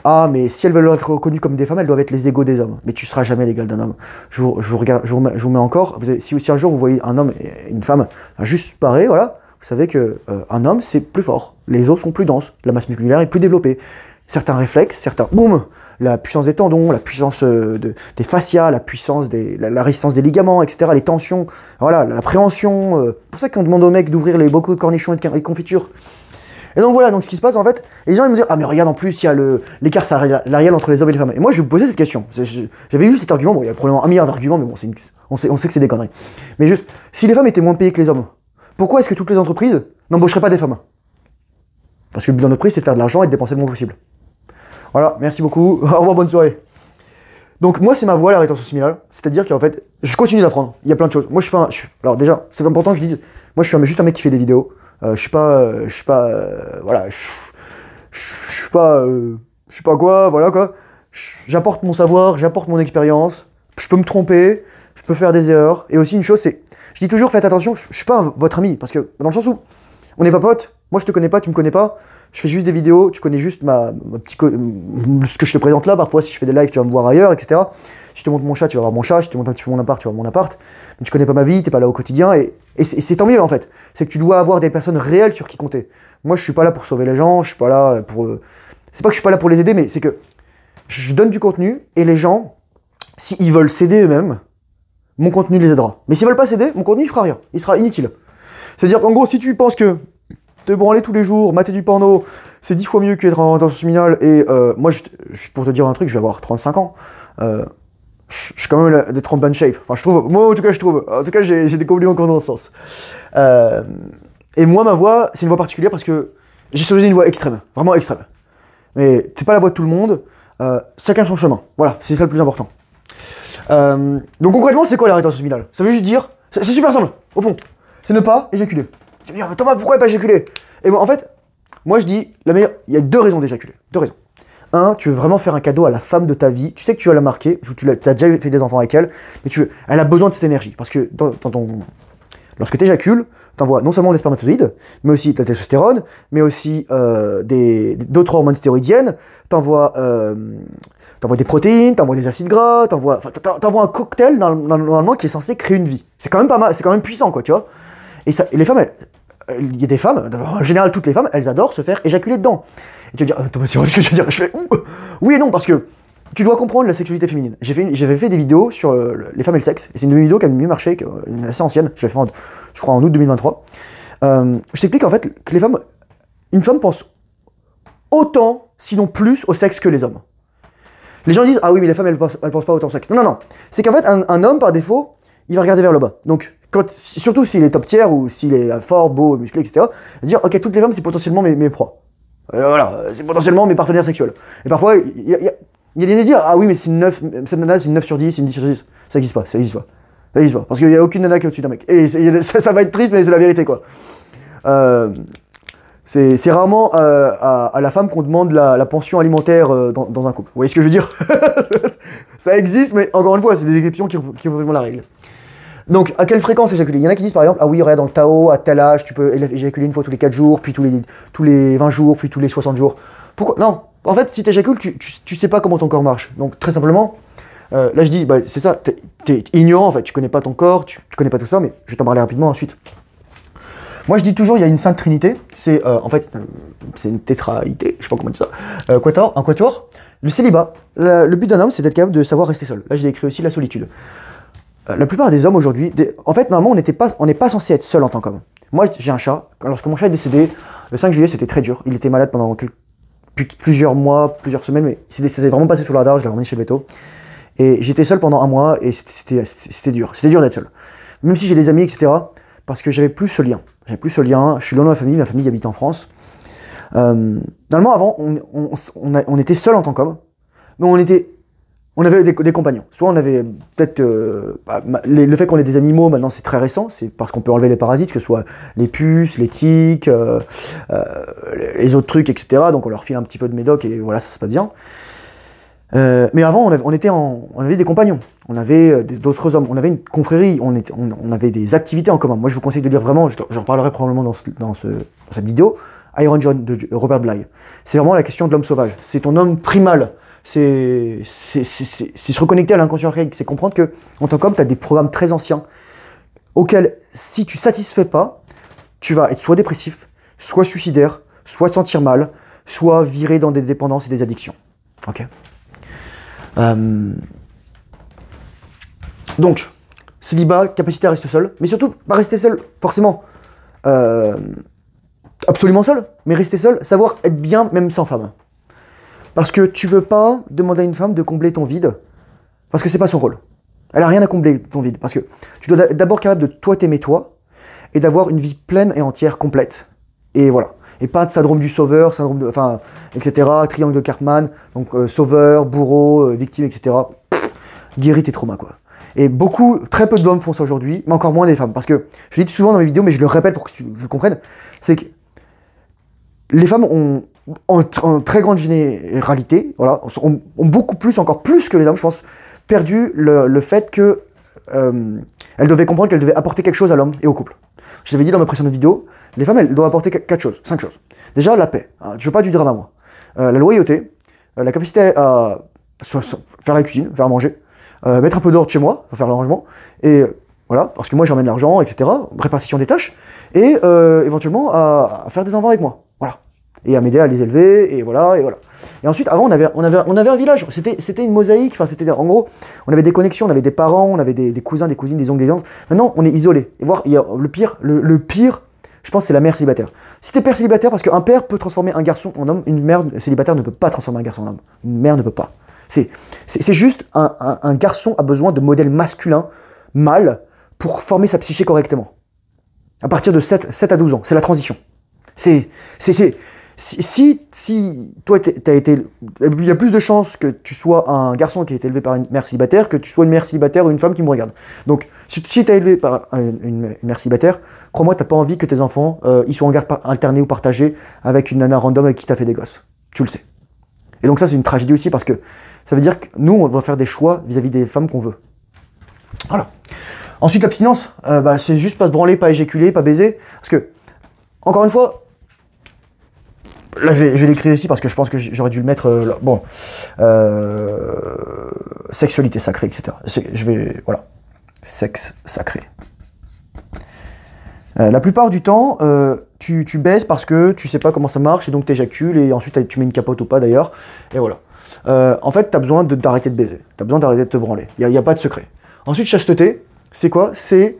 A: ah, mais si elles veulent être reconnues comme des femmes, elles doivent être les égaux des hommes. Mais tu seras jamais l'égal d'un homme. Je vous mets encore, si un jour vous voyez un homme et une femme juste pareil, voilà, vous savez que un homme, c'est plus fort. Les os sont plus denses, la masse musculaire est plus développée. Certains réflexes, boum, la puissance des tendons, la puissance des fascias, la puissance la résistance des ligaments, etc., les tensions, voilà, la préhension. C'est pour ça qu'on demande aux mecs d'ouvrir les bocaux de cornichons et de confitures. Et donc voilà, donc ce qui se passe en fait, les gens ils me disent ah mais regarde en plus il y a l'écart salarial entre les hommes et les femmes. Et moi je me posais cette question, j'avais eu cet argument, bon il y a probablement un milliard d'arguments mais bon on sait que c'est des conneries. Mais juste, si les femmes étaient moins payées que les hommes, pourquoi est-ce que toutes les entreprises n'embaucheraient pas des femmes? Parce que le but d'une entreprise c'est de faire de l'argent et de dépenser le moins possible. Voilà, merci beaucoup, au revoir, bonne soirée. Donc moi c'est ma voie la rétention séminale, c'est-à-dire qu'en fait je continue d'apprendre, il y a plein de choses. Moi alors déjà c'est important que je dise, moi je suis juste un mec qui fait des vidéos. Je suis pas quoi, voilà quoi. J'apporte mon savoir, j'apporte mon expérience. Je peux me tromper, je peux faire des erreurs. Et aussi une chose, c'est, je dis toujours, faites attention. Je suis pas votre ami parce que dans le sens où on n'est pas potes. Moi, je te connais pas, tu me connais pas. Je fais juste des vidéos, tu connais juste ce que je te présente là. Parfois, si je fais des lives, tu vas me voir ailleurs, etc. Si je te montre mon chat, tu vas voir mon chat. Si je te montre un petit peu mon appart, tu vas voir mon appart. Mais tu connais pas ma vie, t'es pas là au quotidien. Et c'est tant mieux en fait. C'est que tu dois avoir des personnes réelles sur qui compter. Moi, je suis pas là pour sauver les gens. Je suis pas là pour. C'est pas que je suis pas là pour les aider, mais c'est que je donne du contenu et les gens, s'ils veulent s'aider eux-mêmes, mon contenu les aidera. Mais s'ils veulent pas s'aider, mon contenu il fera rien. Il sera inutile. C'est-à-dire qu'en gros, si tu penses que te branler tous les jours, mater du porno, c'est 10 fois mieux qu'être en rétention séminale. Et moi, pour te dire un truc, je vais avoir 35 ans. Je suis quand même d'être en bonne shape. Enfin, je trouve. Moi, en tout cas, je trouve. En tout cas, j'ai des compliments encore dans ce sens. Et moi, ma voix, c'est une voix particulière parce que j'ai choisi une voix extrême. Vraiment extrême. Mais c'est pas la voix de tout le monde. Chacun son chemin. Voilà, c'est ça le plus important. Donc concrètement, c'est quoi la rétention séminale? Ça veut juste dire. C'est super simple, au fond. c'est ne pas éjaculer. Tu vas me dire, mais Thomas, pourquoi pas éjaculer? Et moi, en fait, moi je dis, il y a deux raisons d'éjaculer. Deux raisons. Un, tu veux vraiment faire un cadeau à la femme de ta vie. Tu sais que tu vas la marquer, tu as déjà fait des enfants avec elle, mais elle a besoin de cette énergie. Parce que lorsque tu éjacules, tu envoies non seulement des spermatozoïdes, mais aussi de la testostérone, mais aussi d'autres hormones stéroïdiennes. Tu envoies des protéines, tu envoies des acides gras, tu envoies un cocktail normalement qui est censé créer une vie. C'est quand même pas mal, c'est quand même puissant, quoi, tu vois. Et les femmes, il y a des femmes, en général toutes les femmes, elles adorent se faire éjaculer dedans. Et tu vas dire, Thomas, c'est vrai ce que je veux dire. Je fais, oui et non, parce que tu dois comprendre la sexualité féminine. J'avais fait des vidéos sur les femmes et le sexe, et c'est une vidéo qui a mieux marché, une assez ancienne, je l'ai fait je crois en août 2023. Je t'explique en fait que une femme pense autant, sinon plus, au sexe que les hommes. Les gens disent, ah oui, mais les femmes, elles pensent pas autant au sexe. Non, non, non. C'est qu'en fait, un homme, par défaut, il va regarder vers le bas. Donc, surtout s'il est top tier ou s'il est fort, beau, musclé, etc., il va dire, ok, toutes les femmes, c'est potentiellement mes proies. Voilà, c'est potentiellement mes partenaires sexuels. Et parfois, il y a des dire, ah oui, mais cette nana, c'est une 9 sur 10, c'est une 10 sur 10. Ça existe pas, ça existe pas. Ça existe pas. Parce qu'il n'y a aucune nana qui est au-dessus d'un mec. Et ça va être triste, mais c'est la vérité, quoi. C'est rarement à la femme qu'on demande la pension alimentaire dans un couple. Vous voyez ce que je veux dire? Ça existe, mais encore une fois, c'est des exceptions qui font vraiment la règle. Donc, à quelle fréquence éjaculer? Il y en a qui disent par exemple, ah oui, regarde, dans le Tao, à tel âge, tu peux éjaculer une fois tous les 4 jours, puis tous les 20 jours, puis tous les 60 jours. Pourquoi? Non. En fait, si tu éjacules, tu sais pas comment ton corps marche. Donc, très simplement, là je dis, bah, c'est ça, t'es ignorant en fait, tu connais pas ton corps, tu connais pas tout ça, mais je vais t'en parler rapidement ensuite. Moi je dis toujours, il y a une sainte trinité, c'est en fait, c'est une tétraïté, je sais pas comment dire ça, un quatuor. Le célibat, le but d'un homme, c'est d'être capable de savoir rester seul. Là j'ai écrit aussi la solitude. La plupart des hommes aujourd'hui, en fait, normalement, on n'est pas censé être seul en tant qu'homme. Moi, j'ai un chat. Lorsque mon chat est décédé, le 5 juillet, c'était très dur. Il était malade pendant plusieurs mois, plusieurs semaines, mais c'était vraiment passé sous le radar. Je l'ai ramené chez le veto. Et j'étais seul pendant un mois et c'était dur. C'était dur d'être seul. Même si j'ai des amis, etc. Parce que j'avais plus ce lien. J'avais plus ce lien. Je suis loin de ma famille habite en France. Normalement, avant, on était seul en tant qu'homme, mais on avait des compagnons. Soit on avait peut-être... le fait qu'on ait des animaux, maintenant, c'est très récent. C'est parce qu'on peut enlever les parasites, que ce soit les puces, les tiques, les autres trucs, etc. Donc on leur file un petit peu de médoc et voilà, ça se passe bien. Mais avant, on avait des compagnons. On avait d'autres hommes. On avait une confrérie. On avait des activités en commun. Moi, je vous conseille de lire vraiment, j'en parlerai probablement dans cette vidéo, Iron John de Robert Bly. C'est vraiment la question de l'homme sauvage. C'est ton homme primal. C'est se reconnecter à l'inconscient archaïque, c'est comprendre que en tant qu'homme, tu as des programmes très anciens auxquels, si tu ne satisfais pas, tu vas être soit dépressif, soit suicidaire, soit te sentir mal, soit virer dans des dépendances et des addictions. Ok. Donc, célibat, capacité à rester seul, mais surtout, pas rester seul, forcément, absolument seul, mais rester seul, savoir être bien même sans femme. Parce que tu peux pas demander à une femme de combler ton vide, parce que c'est pas son rôle. Elle a rien à combler ton vide, parce que tu dois être d'abord capable de toi t'aimer toi, et d'avoir une vie pleine et entière, complète. Et voilà. Et pas de syndrome du sauveur, etc., triangle de Karpman, donc sauveur, bourreau, victime, etc. Guéris tes traumas, quoi. Et très peu d'hommes font ça aujourd'hui, mais encore moins des femmes. Parce que, je le dis souvent dans mes vidéos, mais je le répète pour que tu le comprennes, c'est que les femmes ont en très grande généralité, voilà, ont beaucoup plus, encore plus que les hommes, je pense, perdu le fait que elles devaient comprendre qu'elles devaient apporter quelque chose à l'homme et au couple. Je l'avais dit dans ma précédente vidéo, les femmes, elles doivent apporter 5 choses. Déjà, la paix. Hein, je veux pas du drame à moi. La loyauté, la capacité à faire la cuisine, faire à manger, mettre un peu d'ordre chez moi, faire l'arrangement, et voilà, parce que moi j'emmène l'argent, etc., répartition des tâches, et éventuellement à faire des enfants avec moi. Voilà. Et à m'aider à les élever, et voilà, et voilà. Et ensuite, avant, on avait un village, c'était une mosaïque, enfin, en gros, on avait des connexions, on avait des parents, on avait des cousins, des cousines, des oncles, des tantes. Maintenant, on est isolé. Et voir, il y a le pire, je pense, c'est la mère célibataire. Si t'es père célibataire, parce qu'un père peut transformer un garçon en homme, une mère célibataire ne peut pas transformer un garçon en homme. Une mère ne peut pas. C'est juste, un garçon a besoin de modèles masculins, mâles, pour former sa psyché correctement. À partir de 7 à 12 ans, c'est la transition. Si toi, il y a plus de chances que tu sois un garçon qui a été élevé par une mère célibataire que tu sois une mère célibataire ou une femme qui me regarde. Donc, Si t'es élevé par une mère célibataire, crois-moi, t'as pas envie que tes enfants ils soient en garde alternée ou partagée avec une nana random avec qui t'as fait des gosses. Tu le sais. Et donc ça, c'est une tragédie aussi parce que ça veut dire que nous, on va faire des choix vis-à-vis des femmes qu'on veut. Voilà. Ensuite, l'abstinence, c'est juste pas se branler, pas éjaculer, pas baiser. Parce que, encore une fois, là, je vais l'écrire ici parce que je pense que j'aurais dû le mettre là. Bon. Sexualité sacrée, etc. Voilà. Sexe sacré. La plupart du temps, tu baises parce que tu sais pas comment ça marche et donc t'éjacules et ensuite tu mets une capote ou pas d'ailleurs. Et voilà. En fait, t'as besoin d'arrêter de baiser. T'as besoin d'arrêter de te branler. Il n'y a pas de secret. Ensuite, chasteté, c'est quoi? C'est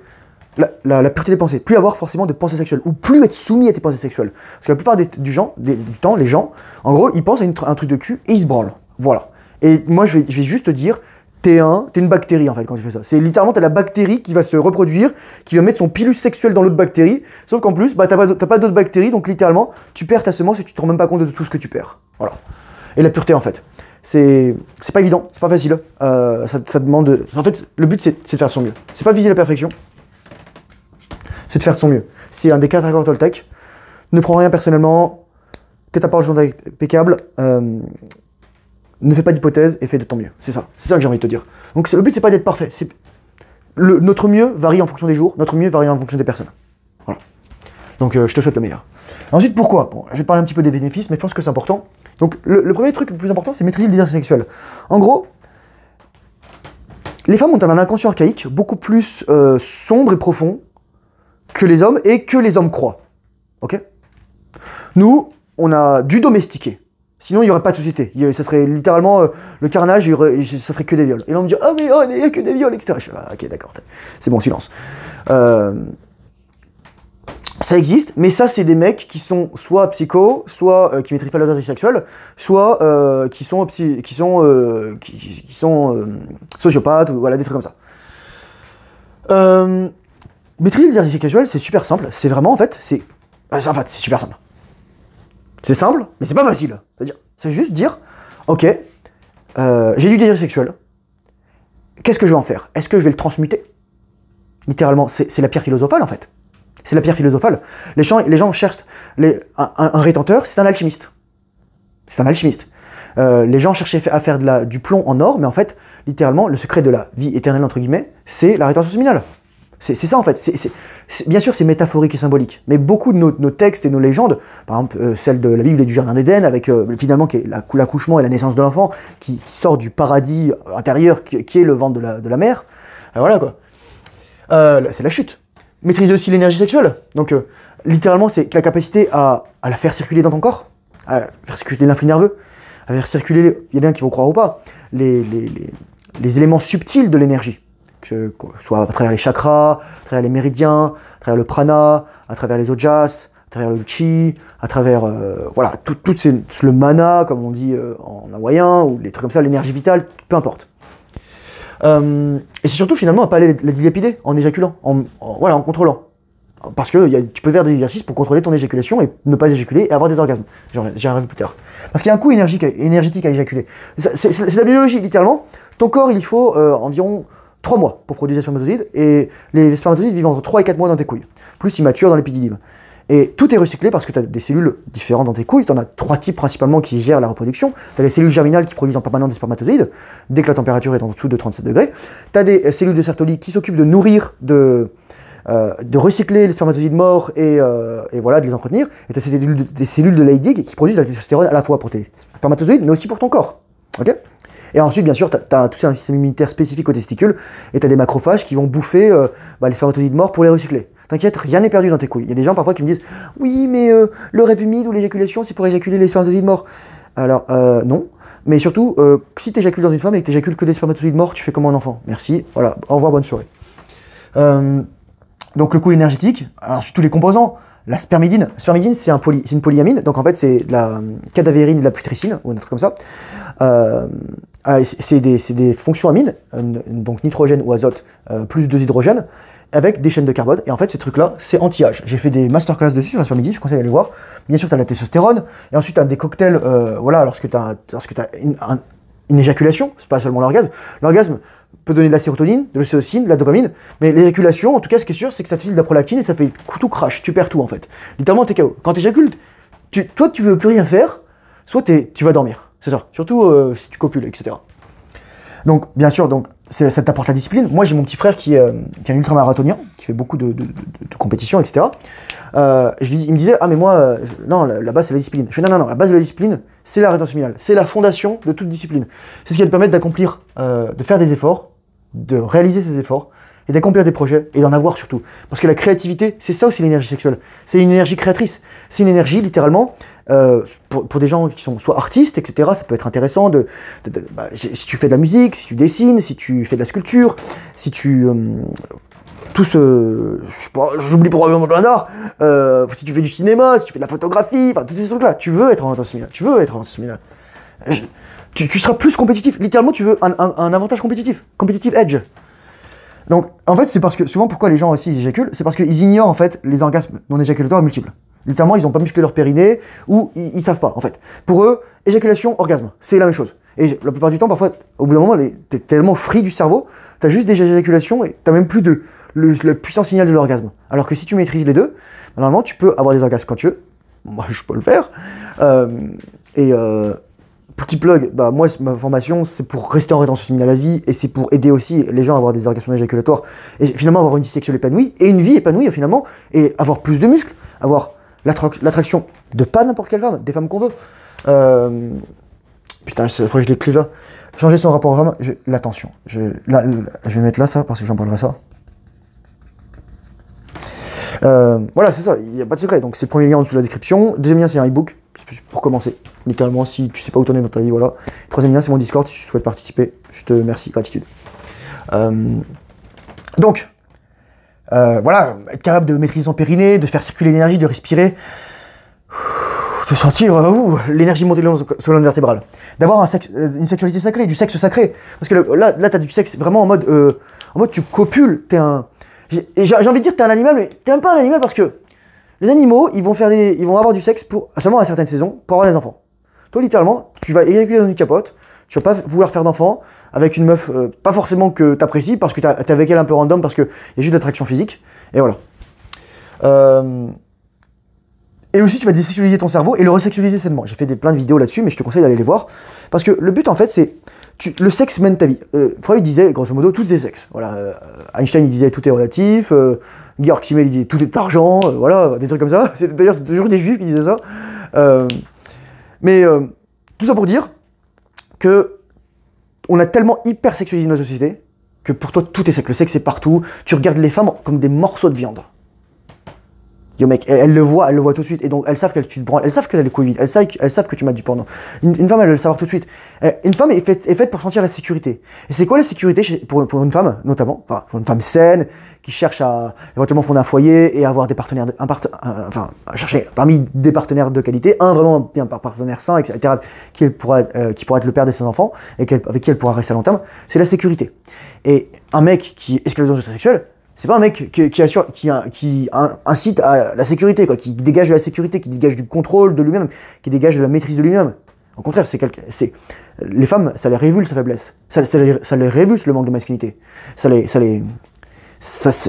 A: la pureté des pensées. Plus avoir forcément de pensées sexuelles ou plus être soumis à tes pensées sexuelles. Parce que la plupart du temps, les gens, en gros, ils pensent à un truc de cul et ils se branlent. Voilà. Et moi, je vais juste te dire, t'es une bactérie en fait quand tu fais ça. C'est littéralement t'as la bactérie qui va se reproduire, qui va mettre son pilule sexuel dans l'autre bactérie, sauf qu'en plus, t'as pas d'autres bactéries, donc littéralement, tu perds ta semence et tu te rends même pas compte de tout ce que tu perds. Voilà. Et la pureté en fait. C'est pas évident, c'est pas facile. Ça demande. En fait, le but c'est de faire de son mieux. C'est pas viser la perfection, c'est de faire de son mieux. C'est un des 4 accords Toltec. Ne prends rien personnellement, que ta parole soit impeccable. Ne fais pas d'hypothèse et fais de ton mieux. C'est ça que j'ai envie de te dire. Donc le but c'est pas d'être parfait. Notre mieux varie en fonction des jours, notre mieux varie en fonction des personnes. Voilà. Donc je te souhaite le meilleur. Ensuite pourquoi? Bon, je vais te parler un petit peu des bénéfices, mais je pense que c'est important. Donc le premier truc le plus important, c'est maîtriser le désir sexuel. En gros, les femmes ont un inconscient archaïque beaucoup plus sombre et profond que les hommes et que les hommes croient. Ok? Nous, on a dû domestiquer. Sinon, il n'y aurait pas de société. Ça serait littéralement le carnage, ça serait que des viols. Et là, on me dit « Ah, mais il n'y a que des viols, etc. » Je fais « Ah, ok, d'accord. C'est bon, silence. » Ça existe, mais ça, c'est des mecs qui sont soit psychos, soit qui maîtrisent pas leur désir sexuel, soit qui sont sociopathes, ou voilà, des trucs comme ça. Maîtriser le désir sexuel, c'est super simple. C'est vraiment, en fait, c'est super simple. C'est simple, mais c'est pas facile. C'est juste dire, ok, j'ai du désir sexuel. Qu'est-ce que je vais en faire? Est-ce que je vais le transmuter? Littéralement, c'est la pierre philosophale en fait. C'est la pierre philosophale. Les gens cherchent un rétenteur, c'est un alchimiste. C'est un alchimiste. Les gens cherchaient à faire du plomb en or, mais en fait, littéralement, le secret de la vie éternelle entre guillemets, c'est la rétention séminale. C'est ça en fait. Bien sûr, c'est métaphorique et symbolique, mais beaucoup de nos textes et nos légendes, par exemple celle de la Bible et du Jardin d'Éden, avec finalement qui est l'accouchement et la naissance de l'enfant, qui sort du paradis intérieur, qui est le ventre de la mère, voilà quoi. C'est la chute. Maîtriser aussi l'énergie sexuelle. Donc littéralement, c'est la capacité à la faire circuler dans ton corps, à faire circuler l'influx nerveux, à faire circuler, il y a des gens qui vont croire ou pas, les éléments subtils de l'énergie. Que soit à travers les chakras, à travers les méridiens, à travers le prana, à travers les ojas, à travers le chi, à travers voilà, le mana, comme on dit en hawaïen, ou les trucs comme ça, l'énergie vitale, peu importe. Et c'est surtout finalement à pas aller la dilapider en éjaculant, en contrôlant. Parce que tu peux faire des exercices pour contrôler ton éjaculation et ne pas éjaculer et avoir des orgasmes. J'y arrive plus tard. Parce qu'il y a un coût énergétique à éjaculer. C'est la biologie, littéralement. Ton corps, il faut environ 3 mois pour produire des spermatozoïdes, et les spermatozoïdes vivent entre 3 et 4 mois dans tes couilles, plus immatures dans l'épididyme. Et tout est recyclé parce que tu as des cellules différentes dans tes couilles, tu en as 3 types principalement qui gèrent la reproduction. Tu as les cellules germinales qui produisent en permanence des spermatozoïdes, dès que la température est en dessous de 37 degrés. Tu as des cellules de Sertoli qui s'occupent de nourrir, de recycler les spermatozoïdes morts et voilà, de les entretenir. Et tu as des cellules de Leydig qui produisent la testostérone à la fois pour tes spermatozoïdes, mais aussi pour ton corps. Ok? Et ensuite, bien sûr, tu as tout un système immunitaire spécifique aux testicules, et tu as des macrophages qui vont bouffer les spermatozoïdes morts pour les recycler. T'inquiète, rien n'est perdu dans tes couilles. Il y a des gens parfois qui me disent « Oui, mais le rêve humide ou l'éjaculation, c'est pour éjaculer les spermatozoïdes morts. » Alors, non. Mais surtout, si tu éjacules dans une femme et que tu éjacules que des spermatozoïdes morts, tu fais comme un enfant. Merci, voilà, au revoir, bonne soirée. Donc le coût énergétique, alors surtout les composants. La spermidine, c'est une polyamine, donc en fait c'est de la cadavérine et de la putricine, ou un truc comme ça. C'est des fonctions amines, donc nitrogène ou azote, plus 2 hydrogènes, avec des chaînes de carbone. Et en fait, ces trucs-là, c'est anti-âge. J'ai fait des masterclass dessus sur la spermidine, je conseille d'aller voir. Bien sûr, tu as la testostérone, et ensuite tu as des cocktails, voilà, lorsque tu as une éjaculation, c'est pas seulement l'orgasme. L'orgasme peut donner de la sérotonine, de l'ocytocine, de la dopamine, mais l'éjaculation, en tout cas, ce qui est sûr, c'est que ça te file de la prolactine et ça fait tout crash, tu perds tout en fait. Littéralement, t'es KO. Quand t'éjacules, toi, tu peux plus rien faire, soit tu vas dormir, c'est ça. Surtout si tu copules, etc. Donc, bien sûr, ça t'apporte la discipline. Moi, j'ai mon petit frère qui est un ultramarathonien, qui fait beaucoup de compétitions, etc. Il me disait, ah mais moi, non, la base c'est la discipline. Je fais non, la base de la discipline, c'est la rétention minimale, c'est la fondation de toute discipline. C'est ce qui va te permettre d'accomplir, de faire des efforts, de réaliser ces efforts, et d'accomplir des projets, et d'en avoir surtout. Parce que la créativité, c'est ça aussi l'énergie sexuelle. C'est une énergie créatrice. C'est une énergie, littéralement, pour des gens qui sont soit artistes, etc., ça peut être intéressant si tu fais de la musique, si tu dessines, si tu fais de la sculpture, si tu... j'oublie probablement plein d'art, si tu fais du cinéma, si tu fais de la photographie, enfin tous ces trucs-là, tu veux être en rétention minimale. Tu seras plus compétitif. Littéralement, tu veux un avantage compétitif, competitive edge. Donc, en fait, c'est parce que souvent, pourquoi les gens aussi éjaculent, c'est parce qu'ils ignorent en fait les orgasmes non éjaculatoires multiples. Littéralement, ils n'ont pas musclé leur périnée ou ils savent pas en fait. Pour eux, éjaculation, orgasme, c'est la même chose. Et la plupart du temps, parfois, au bout d'un moment, t'es tellement free du cerveau, t'as juste des éjaculations et t'as même plus le puissant signal de l'orgasme. Alors que si tu maîtrises les deux, normalement, tu peux avoir des orgasmes quand tu veux. Moi, je peux le faire. Petit plug, moi, ma formation, c'est pour rester en rétention minimale à la vie et c'est pour aider aussi les gens à avoir des orgasmes éjaculatoires et finalement avoir une vie sexuelle épanouie et une vie épanouie finalement et avoir plus de muscles, avoir l'attraction de pas n'importe quelle femme, des femmes qu'on veut. Putain, il faudrait que je l'écrive là. Changer son rapport aux femmes, l'attention. Je vais mettre là ça parce que j'en parlerai ça. Voilà, c'est ça, il n'y a pas de secret. Donc, c'est le premier lien en dessous de la description. Deuxième lien, c'est un e-book pour commencer. Littéralement, si tu sais pas où t'en es dans ta vie, voilà. Troisième lien, c'est mon Discord si tu souhaites participer. Je te remercie, gratitude. Voilà, être capable de maîtriser son périnée, de faire circuler l'énergie, de respirer, de sentir l'énergie monter le long de la colonne vertébrale. D'avoir une sexualité sacrée, du sexe sacré. Parce que là t'as du sexe vraiment en mode tu copules, t'es un... J'ai envie de dire que t'es un animal, mais t'es même pas un animal parce que les animaux, ils vont avoir du sexe seulement à certaines saisons pour avoir des enfants. Toi, littéralement, tu vas éjaculer dans une capote, tu vas pas vouloir faire d'enfant avec une meuf, pas forcément que t'apprécies, parce que t'es avec elle un peu random, parce qu'il y a juste d'attraction physique, et voilà. Et aussi, tu vas désexualiser ton cerveau et le resexualiser sainement. J'ai fait plein de vidéos là-dessus, mais je te conseille d'aller les voir, parce que le but, en fait, c'est... le sexe mène ta vie. Freud disait, grosso modo, tout est sexe. Voilà. Einstein, il disait tout est relatif. Georg Simmel, il disait tout est argent. Voilà, des trucs comme ça. D'ailleurs, c'est toujours des juifs qui disaient ça. Tout ça pour dire que on a tellement hyper sexualisé notre société que pour toi, tout est sexe. Le sexe est partout. Tu regardes les femmes comme des morceaux de viande. Yo mec, elles le voient tout de suite, et donc elles savent qu'elles tu te branles, elles savent qu'elle est Covid, elles savent que tu mates du porno. Une femme, elle va le savoir tout de suite. Une femme est faite pour sentir la sécurité. Et c'est quoi la sécurité pour une femme, notamment, enfin, pour une femme saine, qui cherche à éventuellement fonder un foyer et avoir des partenaires, chercher parmi des partenaires de qualité, vraiment bien partenaire sain, etc., qui pourra être le père de ses enfants, et avec qui elle pourra rester à long terme, c'est la sécurité. Et un mec qui est esclavagiste sexuel, c'est pas un mec qui incite à la sécurité, quoi, qui dégage de la sécurité, qui dégage du contrôle de lui-même, qui dégage de la maîtrise de lui-même. Au contraire, les femmes, ça les révulse sa faiblesse, ça les révulse le manque de masculinité,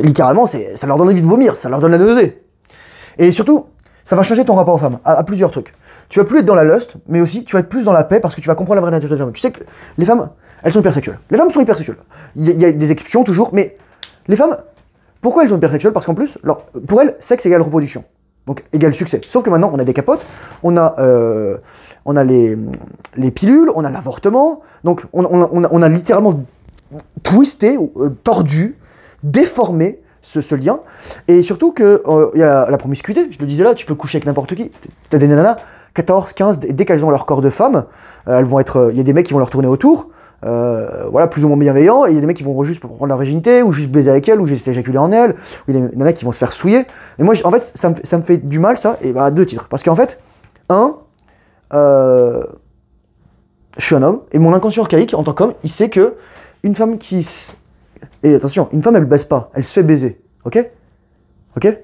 A: littéralement, ça leur donne envie de vomir, ça leur donne la nausée. Et surtout, ça va changer ton rapport aux femmes, à plusieurs trucs. Tu vas plus être dans la lust, mais aussi tu vas être plus dans la paix parce que tu vas comprendre la vraie nature des femmes. Tu sais que les femmes, elles sont hypersexuelles. Les femmes sont hypersexuelles. Il y a des exceptions toujours, mais les femmes, pourquoi elles sont hypersexuelles? Parce qu'en plus, pour elles, sexe égale reproduction. Donc égale succès. Sauf que maintenant, on a des capotes, on a les pilules, on a l'avortement. Donc on a littéralement twisté, tordu, déformé ce lien. Et surtout qu'il y a la promiscuité. Je le disais là, tu peux coucher avec n'importe qui. Tu as des nanas, 14, 15, dès qu'elles ont leur corps de femme, il y a des mecs qui vont leur tourner autour. Voilà, plus ou moins bienveillants, et il y a des mecs qui vont juste pour prendre la virginité, ou juste baiser avec elle, ou juste éjaculer en elle, ou il y a des nanas qui vont se faire souiller. Et moi, en fait, ça me fait du mal, ça, et à deux titres. Parce qu'en fait, je suis un homme, et mon inconscient archaïque, en tant qu'homme, il sait que une femme et attention, une femme, elle baisse pas, elle se fait baiser, ok? Ok?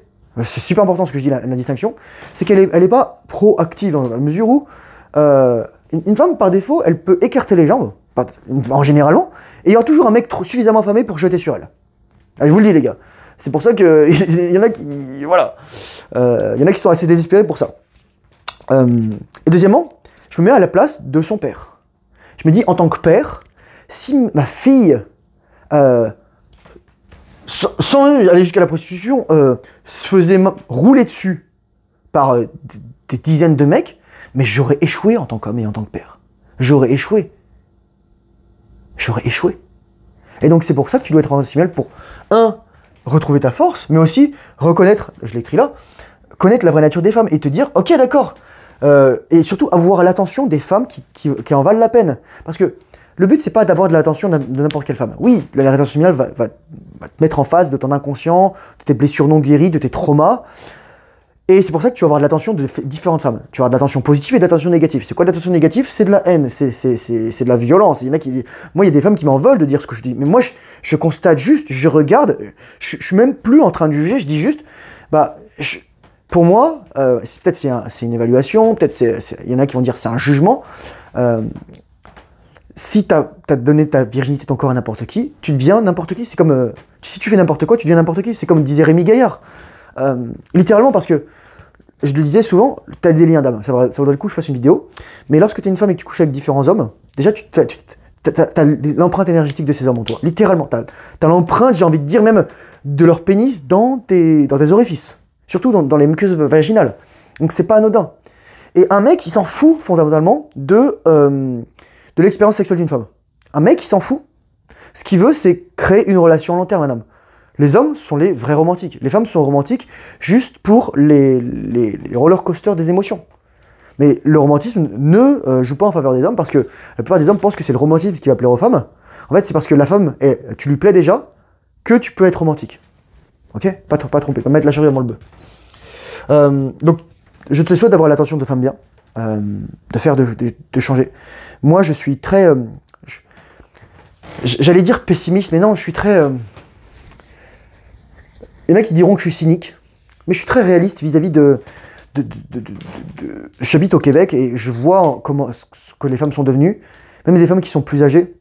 A: C'est super important ce que je dis, la distinction, c'est qu'elle est pas proactive, dans la mesure où une femme, par défaut, elle peut écarter les jambes, en généralement, et il y aura toujours un mec suffisamment affamé pour jeter sur elle. Ah, je vous le dis, les gars. C'est pour ça que il y en a qui, voilà, il y en a qui sont assez désespérés pour ça. Et deuxièmement, je me mets à la place de son père. Je me dis, en tant que père, si ma fille, sans aller jusqu'à la prostitution, se faisait rouler dessus par des dizaines de mecs, mais j'aurais échoué en tant qu'homme et en tant que père. J'aurais échoué. J'aurais échoué. Et donc c'est pour ça que tu dois être un signal pour, retrouver ta force, mais aussi reconnaître, je l'écris là, connaître la vraie nature des femmes et te dire, ok d'accord, et surtout avoir l'attention des femmes qui en valent la peine. Parce que le but c'est pas d'avoir de l'attention de n'importe quelle femme. Oui, la rétention familiale va te mettre en face de ton inconscient, de tes blessures non guéries, de tes traumas. Et c'est pour ça que tu vas avoir de l'attention de différentes femmes. Tu vas avoir de l'attention positive et de l'attention négative. C'est quoi de l'attention négative? C'est de la haine, c'est de la violence. Il y en a qui... Moi, il y a des femmes qui m'en veulent de dire ce que je dis. Mais moi, je constate juste, je regarde, je suis même plus en train de juger, je dis juste, pour moi, peut-être c'est une évaluation, peut-être il y en a qui vont dire c'est un jugement. Si tu as donné ta virginité, ton corps à n'importe qui, tu deviens n'importe qui. C'est comme, si tu fais n'importe quoi, tu deviens n'importe qui. C'est comme disait Rémi Gaillard. Littéralement parce que, je le disais souvent, tu as des liens d'âme, ça vaudrait le coup que je fasse une vidéo, mais lorsque tu es une femme et que tu couches avec différents hommes, déjà tu as l'empreinte énergétique de ces hommes en toi, littéralement, tu as l'empreinte, j'ai envie de dire même, de leur pénis dans tes orifices, surtout dans les muqueuses vaginales, donc c'est pas anodin. Et un mec, il s'en fout fondamentalement de l'expérience sexuelle d'une femme. Un mec, il s'en fout, ce qu'il veut c'est créer une relation à long terme, un homme. Les hommes sont les vrais romantiques. Les femmes sont romantiques juste pour les roller coasters des émotions. Mais le romantisme ne joue pas en faveur des hommes parce que la plupart des hommes pensent que c'est le romantisme qui va plaire aux femmes. En fait, c'est parce que la femme, tu lui plais déjà que tu peux être romantique. Ok? Pas tromper, pas mettre la charrue avant le bœuf. Donc, je te souhaite d'avoir l'attention de femmes bien, de changer. Moi, je suis très... j'allais dire pessimiste, mais non, je suis très... Il y en a qui diront que je suis cynique, mais je suis très réaliste vis-à-vis J'habite au Québec et je vois ce que les femmes sont devenues, même des femmes qui sont plus âgées.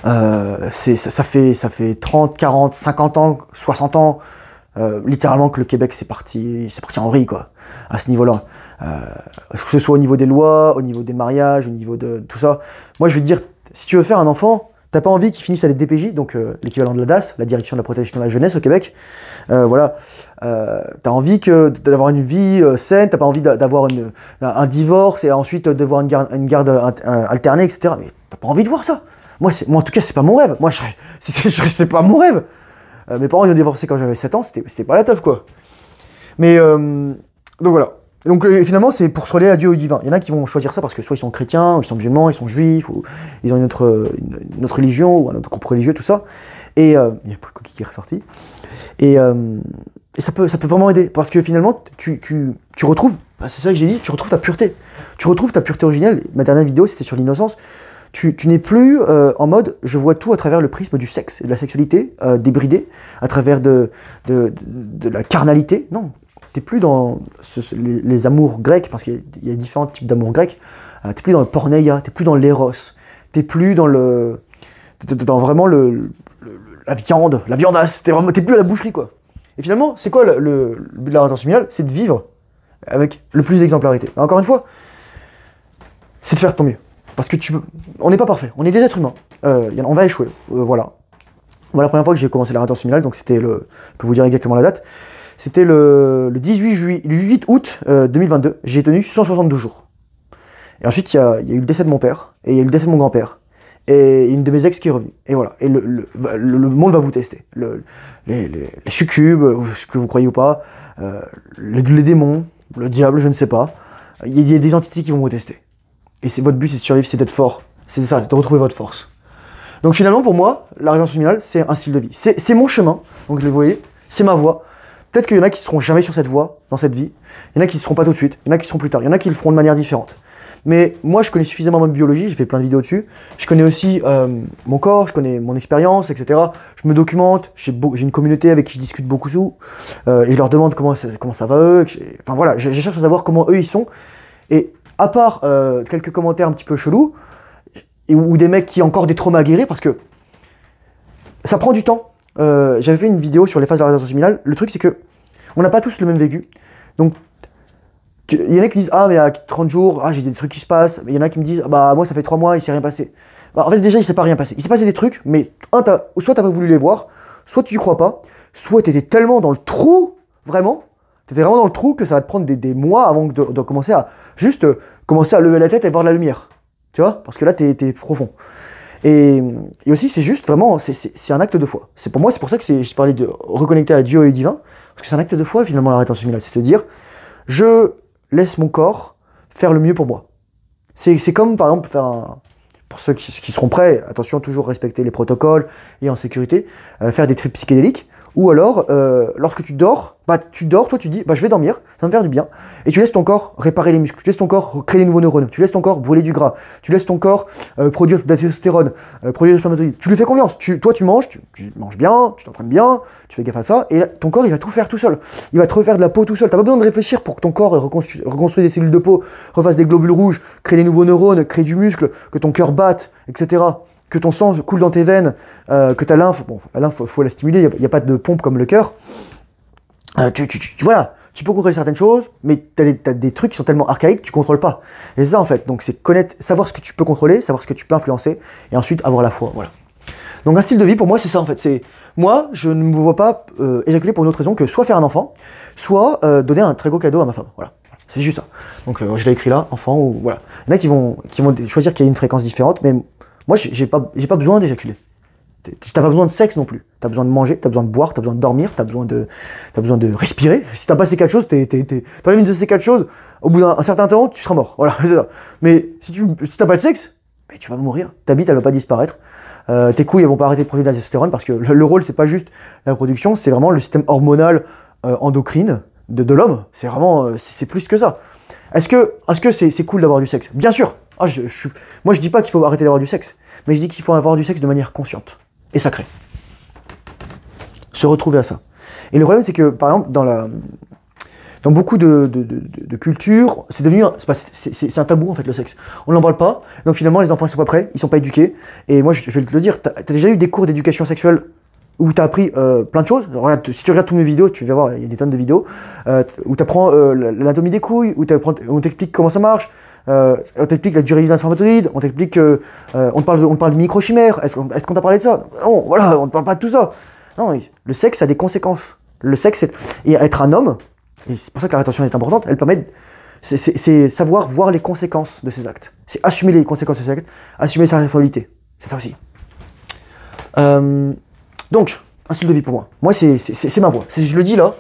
A: Ça fait 30, 40, 50 ans, 60 ans, littéralement que le Québec c'est parti en vrille, quoi, à ce niveau-là. Que ce soit au niveau des lois, au niveau des mariages, au niveau de tout ça. Moi je veux dire, si tu veux faire un enfant, t'as pas envie qu'ils finissent à la DPJ, donc l'équivalent de la DAS, la Direction de la Protection de la Jeunesse au Québec. Voilà. T'as envie d'avoir une vie saine, t'as pas envie d'avoir un divorce et ensuite de voir une garde alternée, etc. Mais t'as pas envie de voir ça. Moi en tout cas, c'est pas mon rêve. Moi, c'est pas mon rêve. Mes parents ils ont divorcé quand j'avais 7 ans, c'était pas la teuf, quoi. Mais, donc voilà. Donc finalement, c'est pour se relier à Dieu ou au divin. Il y en a qui vont choisir ça parce que soit ils sont chrétiens, ou ils sont musulmans, ils sont juifs, ou ils ont une autre religion, ou un autre groupe religieux, tout ça. Et il y a pas qui est ressorti. Et ça peut vraiment aider, parce que finalement, tu retrouves, c'est ça que j'ai dit, tu retrouves ta pureté. Tu retrouves ta pureté originelle. Ma dernière vidéo, c'était sur l'innocence. Tu n'es plus en mode, je vois tout à travers le prisme du sexe et de la sexualité débridée, à travers de la carnalité. Non. T'es plus dans les amours grecs, parce qu'il y a différents types d'amour grecs. T'es plus dans le porneia, t'es plus dans l'éros, t'es plus dans vraiment la viandasse, t'es plus à la boucherie, quoi. Et finalement, c'est quoi le but de la rétention familiale? C'est de vivre avec le plus d'exemplarité. Encore une fois, c'est de faire de ton mieux. Parce que on n'est pas parfait, on est des êtres humains. On va échouer, voilà. Moi, la première fois que j'ai commencé la rétention familiale, donc c'était je peux vous dire exactement la date. C'était le 8 août 2022, j'ai tenu 172 jours. Et ensuite, il y a eu le décès de mon père, et il y a eu le décès de mon grand-père, et une de mes ex qui est revenue. Et voilà, et le monde va vous tester. Les succubes, ce que vous croyez ou pas, les démons, le diable, je ne sais pas. Il y a des entités qui vont vous tester. Et votre but, c'est de survivre, c'est d'être fort. C'est ça, c'est de retrouver votre force. Donc finalement, pour moi, la rétention familiale, c'est un style de vie. C'est mon chemin, donc vous voyez, c'est ma voie. Peut-être qu'il y en a qui ne seront jamais sur cette voie, dans cette vie. Il y en a qui ne seront pas tout de suite, il y en a qui seront plus tard, il y en a qui le feront de manière différente. Mais moi, je connais suffisamment ma biologie, j'ai fait plein de vidéos dessus. Je connais aussi mon corps, je connais mon expérience, etc. Je me documente, j'ai une communauté avec qui je discute beaucoup et je leur demande comment ça va eux. Enfin voilà, je cherche à savoir comment eux ils sont. Et à part quelques commentaires un petit peu chelous, ou des mecs qui ont encore des traumas à guérir, parce que ça prend du temps. J'avais fait une vidéo sur les phases de la rétention séminale. Le truc, c'est que on n'a pas tous le même vécu. Donc, il y en a qui disent, ah, mais à 30 jours, ah, j'ai des trucs qui se passent. Mais il y en a qui me disent, ah, bah, moi, ça fait 3 mois, il s'est rien passé. Bah, en fait, déjà, il s'est pas rien passé. Il s'est passé des trucs, mais soit t'as pas voulu les voir, soit tu y crois pas, soit t'étais tellement dans le trou, vraiment, t'étais vraiment dans le trou que ça va te prendre des mois avant de commencer à juste commencer à lever la tête et voir la lumière. Tu vois? Parce que là, t'es profond. Et aussi, c'est juste vraiment, c'est un acte de foi. Pour moi, c'est pour ça que je parlais de reconnecter à Dieu et au divin, parce que c'est un acte de foi, finalement, la rétention séminale. C'est de dire, je laisse mon corps faire le mieux pour moi. C'est comme, par exemple, pour ceux qui seront prêts, attention, toujours respecter les protocoles et en sécurité, faire des trips psychédéliques, ou alors, lorsque tu dors, toi tu dis, je vais dormir, ça va me faire du bien, et tu laisses ton corps réparer les muscles, tu laisses ton corps créer des nouveaux neurones, tu laisses ton corps brûler du gras, tu laisses ton corps produire de la testostérone, produire des spermatozoïdes, tu lui fais confiance, toi tu manges, tu manges bien, tu t'entraînes bien, tu fais gaffe à ça, et là, ton corps il va tout faire tout seul, il va te refaire de la peau tout seul, t'as pas besoin de réfléchir pour que ton corps reconstruise des cellules de peau, refasse des globules rouges, crée des nouveaux neurones, crée du muscle, que ton cœur batte, etc., que ton sang coule dans tes veines, que ta lymphe, bon, la lymphe, faut la stimuler, il n'y a pas de pompe comme le cœur. Voilà, tu peux contrôler certaines choses, mais t'as des trucs qui sont tellement archaïques que tu contrôles pas. Et c'est ça en fait, donc c'est savoir ce que tu peux contrôler, savoir ce que tu peux influencer, et ensuite avoir la foi, voilà. Donc un style de vie pour moi c'est ça en fait, moi je ne me vois pas éjaculer pour une autre raison que soit faire un enfant, soit donner un très gros cadeau à ma femme, voilà. C'est juste ça. Donc je l'ai écrit là, enfant, ou voilà. Il y en a qui vont choisir qu'il y a une fréquence différente, mais moi, j'ai pas besoin d'éjaculer. T'as pas besoin de sexe non plus. T'as besoin de manger, t'as besoin de boire, t'as besoin de dormir, t'as besoin de respirer. Si t'as pas ces 4 choses, t'enlèves une de ces 4 choses, au bout d'un certain temps, tu seras mort. Voilà, c'est ça. Mais si t'as pas de sexe, tu vas mourir. Ta bite, elle va pas disparaître. Tes couilles, elles vont pas arrêter de produire de la testostérone parce que le rôle, c'est pas juste la reproduction, c'est vraiment le système hormonal endocrine de l'homme. C'est vraiment, c'est plus que ça. Est-ce que c'est cool d'avoir du sexe? Bien sûr. Moi, je dis pas qu'il faut arrêter d'avoir du sexe, mais je dis qu'il faut avoir du sexe de manière consciente et sacrée. Se retrouver à ça. Et le problème, c'est que, par exemple, dans beaucoup de cultures, c'est devenu, c'est un tabou en fait le sexe. On n'en parle pas, donc finalement les enfants ils sont pas prêts, ils sont pas éduqués. Et moi, je vais te le dire, t'as déjà eu des cours d'éducation sexuelle où tu as appris plein de choses. Regarde, si tu regardes toutes mes vidéos, tu vas voir, il y a des tonnes de vidéos, où tu apprends l'anatomie des couilles, où on t'explique comment ça marche, on t'explique la durée de vie d'un spermatozoïde, on t'explique, on te parle de microchimères. Est-ce qu'on t'a parlé de ça? Non, voilà, on ne parle pas de tout ça. Non, le sexe a des conséquences. Le sexe, et être un homme, et c'est pour ça que la rétention est importante, elle permet, c'est savoir voir les conséquences de ses actes. C'est assumer les conséquences de ses actes, assumer sa responsabilité. C'est ça aussi. Donc, un style de vie pour moi. Moi, c'est ma voix. Je le dis là,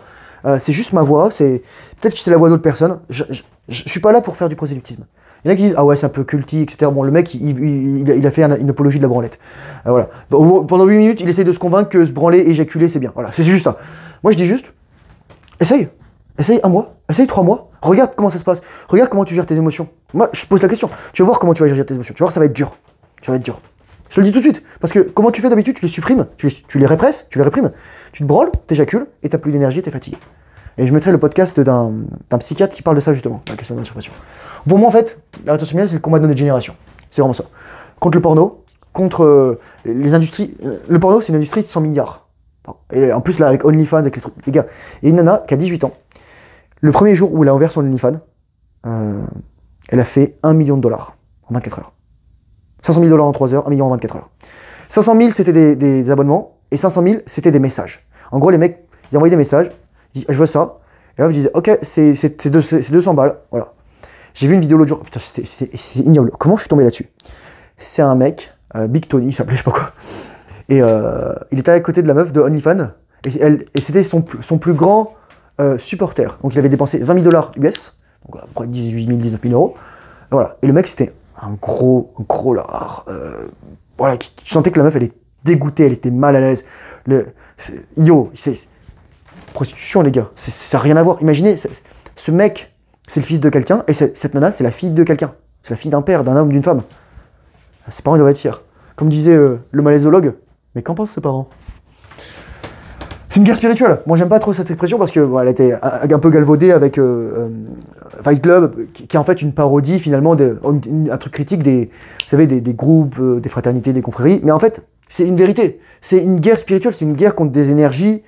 A: c'est juste ma voix. Peut-être que c'est la voix d'autres personnes. Je suis pas là pour faire du prosélytisme. Il y en a qui disent, ah ouais, c'est un peu culty, etc. Bon, le mec, il a fait une apologie de la branlette. Voilà. Pendant 8 minutes, il essaye de se convaincre que se branler, éjaculer, c'est bien. Voilà, c'est juste ça. Moi, je dis juste, essaye. Essaye 1 mois, essaye 3 mois. Regarde comment ça se passe. Regarde comment tu gères tes émotions. Moi, je pose la question. Tu vas voir comment tu vas gérer tes émotions. Tu vas voir, ça va être dur. Ça va être dur. Je te le dis tout de suite, parce que comment tu fais d'habitude, tu les supprimes, tu les répresses, tu les réprimes, tu te branles, t'éjacules, et t'as plus d'énergie, t'es fatigué. Et je mettrai le podcast d'un psychiatre qui parle de ça justement, la question de l'interprétation. Pour moi en fait, la rétention séminale c'est le combat de notre génération, c'est vraiment ça. Contre le porno, contre les industries, le porno c'est une industrie de 100 milliards. Et en plus là avec OnlyFans, avec les gars, et une nana qui a 18 ans, le premier jour où elle a ouvert son OnlyFans, elle a fait $1 million en 24 heures. 500 000 $ en 3 heures, 1 million en 24 heures. 500 000 c'était des abonnements et 500 000 c'était des messages. En gros les mecs, ils envoyaient des messages, ils disaient je veux ça, et là je disais ok c'est 200 balles, voilà. J'ai vu une vidéo l'autre jour, putain c'est ignoble, comment je suis tombé là-dessus? C'est un mec, Big Tony il s'appelait je sais pas quoi, et il était à côté de la meuf de OnlyFans, et c'était son plus grand supporter, donc il avait dépensé 20 000 $ US, donc à peu près 18 000, 19 000 €, voilà. Et le mec c'était un gros lard, voilà, tu sentais que la meuf elle est dégoûtée, elle était mal à l'aise. C'est prostitution les gars, ça n'a rien à voir. Imaginez, ce mec c'est le fils de quelqu'un et cette nana c'est la fille de quelqu'un, c'est la fille d'un père, d'un homme, d'une femme. Ses parents ils doivent être fiers. Comme disait le malaisologue, mais qu'en pensent ses parents? C'est une guerre spirituelle. Moi, j'aime pas trop cette expression parce que elle était un peu galvaudée avec Fight Club, qui est en fait une parodie finalement, un truc critique des, vous savez, des groupes, des fraternités, des confréries. Mais en fait, c'est une vérité. C'est une guerre spirituelle, c'est une guerre contre des énergies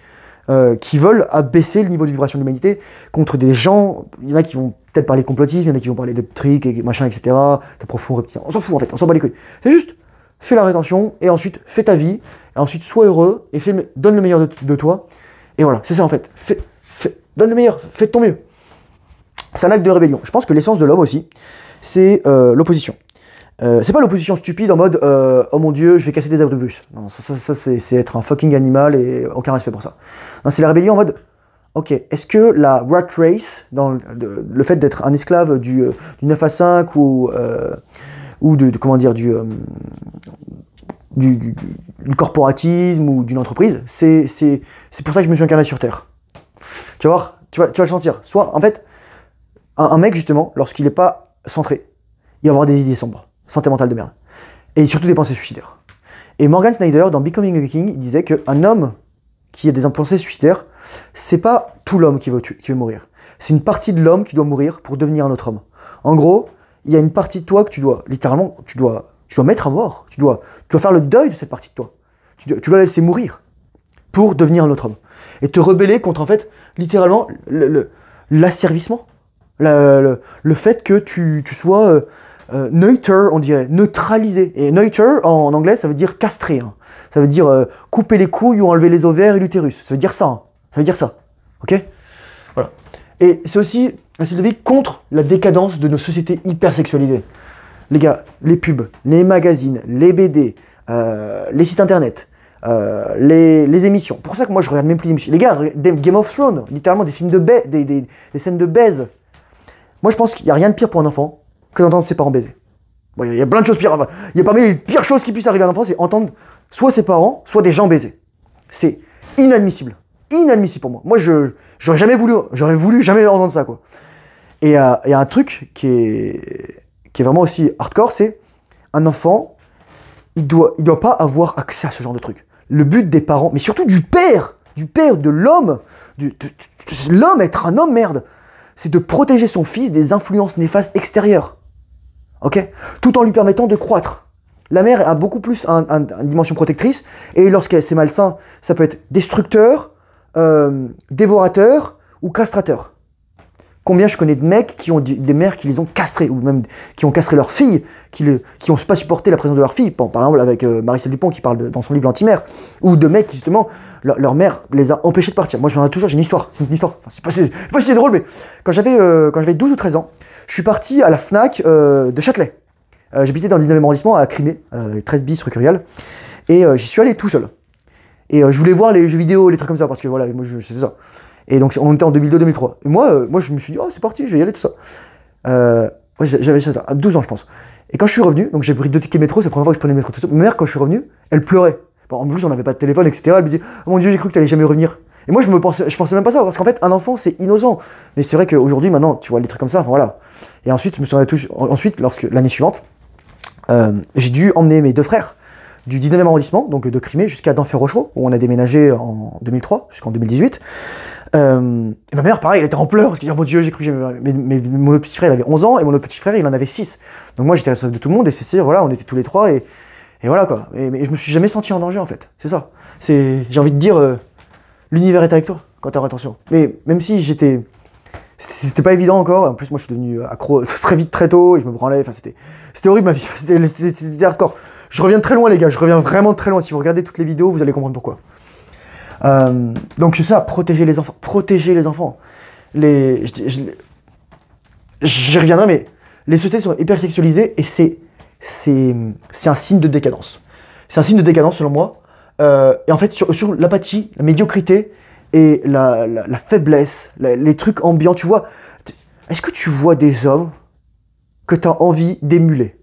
A: qui veulent abaisser le niveau de vibration de l'humanité, contre des gens. Il y en a qui vont peut-être parler de complotisme, il y en a qui vont parler de tricks, et machin, etc. T'as profond reptilien. On s'en fout en fait, on s'en bat les couilles. C'est juste, fais la rétention, et ensuite fais ta vie, et ensuite sois heureux, et donne le meilleur de toi. Et voilà, c'est ça en fait. Donne le meilleur, fais de ton mieux. C'est un acte de rébellion. Je pense que l'essence de l'homme aussi, c'est l'opposition. C'est pas l'opposition stupide en mode oh mon dieu, je vais casser des abribus. Non, ça c'est être un fucking animal et aucun respect pour ça. Non, c'est la rébellion en mode ok, est-ce que la rat race, le fait d'être un esclave du 9 à 5 ou comment dire, du corporatisme ou d'une entreprise, c'est pour ça que je me suis incarné sur Terre. Tu vas voir, tu vas le sentir. Soit, en fait, un mec, justement, lorsqu'il n'est pas centré, il va avoir des idées sombres, santé mentale de merde. Et surtout des pensées suicidaires. Et Morgan Snyder, dans Becoming a King, il disait qu'un homme qui a des pensées suicidaires, c'est pas tout l'homme qui veut mourir. C'est une partie de l'homme qui doit mourir pour devenir un autre homme. En gros, il y a une partie de toi que tu dois, littéralement, tu dois mettre à mort. Tu dois faire le deuil de cette partie de toi. Tu dois la laisser mourir pour devenir un autre homme. Et te rebeller contre, en fait, littéralement, l'asservissement. Le fait que tu sois neuter, on dirait, neutralisé. Et neuter, en anglais, ça veut dire castrer. Hein. Ça veut dire couper les couilles ou enlever les ovaires et l'utérus. Ça veut dire ça. Hein. Ça veut dire ça. Ok? Voilà. Et c'est aussi un style de vie contre la décadence de nos sociétés hyper sexualisées. Les gars, les pubs, les magazines, les BD, les sites internet, les émissions. Pour ça que moi je regarde même plus d'émissions. Les gars, Game of Thrones, littéralement des films de des scènes de baise. Moi je pense qu'il n'y a rien de pire pour un enfant que d'entendre ses parents baiser. Bon, il y a plein de choses pires. Il y a parmi les pires choses qui puissent arriver à un enfant, c'est entendre soit ses parents, soit des gens baiser. C'est inadmissible. Inadmissible pour moi. Moi j'aurais voulu jamais entendre ça, quoi. Et il y a un truc qui est vraiment aussi hardcore, c'est un enfant, il doit pas avoir accès à ce genre de truc. Le but des parents, mais surtout du père, de l'homme, l'homme, être un homme, merde, c'est de protéger son fils des influences néfastes extérieures. Ok? Tout en lui permettant de croître. La mère a beaucoup plus une dimension protectrice, et lorsqu'elle c'est malsain, ça peut être destructeur, dévorateur ou castrateur. Combien je connais de mecs qui ont des mères qui les ont castrés, ou même qui ont castré leurs filles, qui n'ont pas supporté la présence de leur fille. Par exemple, avec Maricel Dupont qui parle dans son livre L'Antimère, ou de mecs qui, justement, leur mère les a empêchés de partir. Moi, j'en ai toujours, j'ai une histoire. C'est une histoire. Enfin, je sais pas si c'est drôle, mais quand j'avais 12 ou 13 ans, je suis parti à la Fnac de Châtelet. J'habitais dans le 19e arrondissement, à Crimée, 13 bis, rue Curial, et j'y suis allé tout seul. Et je voulais voir les jeux vidéo, les trucs comme ça, parce que voilà, moi, c'est ça. Et donc, on était en 2002-2003. Et moi, je me suis dit, oh, c'est parti, je vais y aller, tout ça. Ouais, j'avais ça, à 12 ans, je pense. Et quand je suis revenu, donc j'ai pris 2 tickets métro, c'est la première fois que je prenais le métro, tout ça. Ma mère, quand je suis revenu, elle pleurait. Bon, en plus, on n'avait pas de téléphone, etc. Elle me disait, oh mon Dieu, j'ai cru que tu n'allais jamais revenir. Et moi, je pensais même pas ça, parce qu'en fait, un enfant, c'est innocent. Mais c'est vrai qu'aujourd'hui, maintenant, tu vois, les trucs comme ça, enfin voilà. Et ensuite, l'année suivante, j'ai dû emmener mes 2 frères du 19e arrondissement, donc de Crimée, jusqu'à Denfert-Rochereau, où on a déménagé en 2003, jusqu'en 2018. Et ma mère, pareil, elle était en pleurs, parce qu'elle dit, oh mon Dieu, j'ai cru que mon petit frère, il avait 11 ans, et mon petit frère, il en avait 6. Donc moi, j'étais responsable de tout le monde, et c'est sûr, voilà, on était tous les 3, et voilà, quoi. Mais je me suis jamais senti en danger, en fait. C'est ça. J'ai envie de dire, l'univers est avec toi, quand t'as attention. Mais même si c'était pas évident encore, en plus, moi, je suis devenu accro très vite, très tôt, et je me branlais, enfin, c'était horrible, ma vie, c'était hardcore. Je reviens de très loin, les gars, je reviens vraiment de très loin. Si vous regardez toutes les vidéos, vous allez comprendre pourquoi. Donc c'est ça, protéger les enfants. Protéger les enfants. J'y reviendrai, mais les sociétés sont hyper sexualisées et c'est un signe de décadence. C'est un signe de décadence selon moi. Et en fait, sur l'apathie, la médiocrité et la faiblesse, les trucs ambiants, tu vois. Est-ce que tu vois des hommes que tu as envie d'émuler?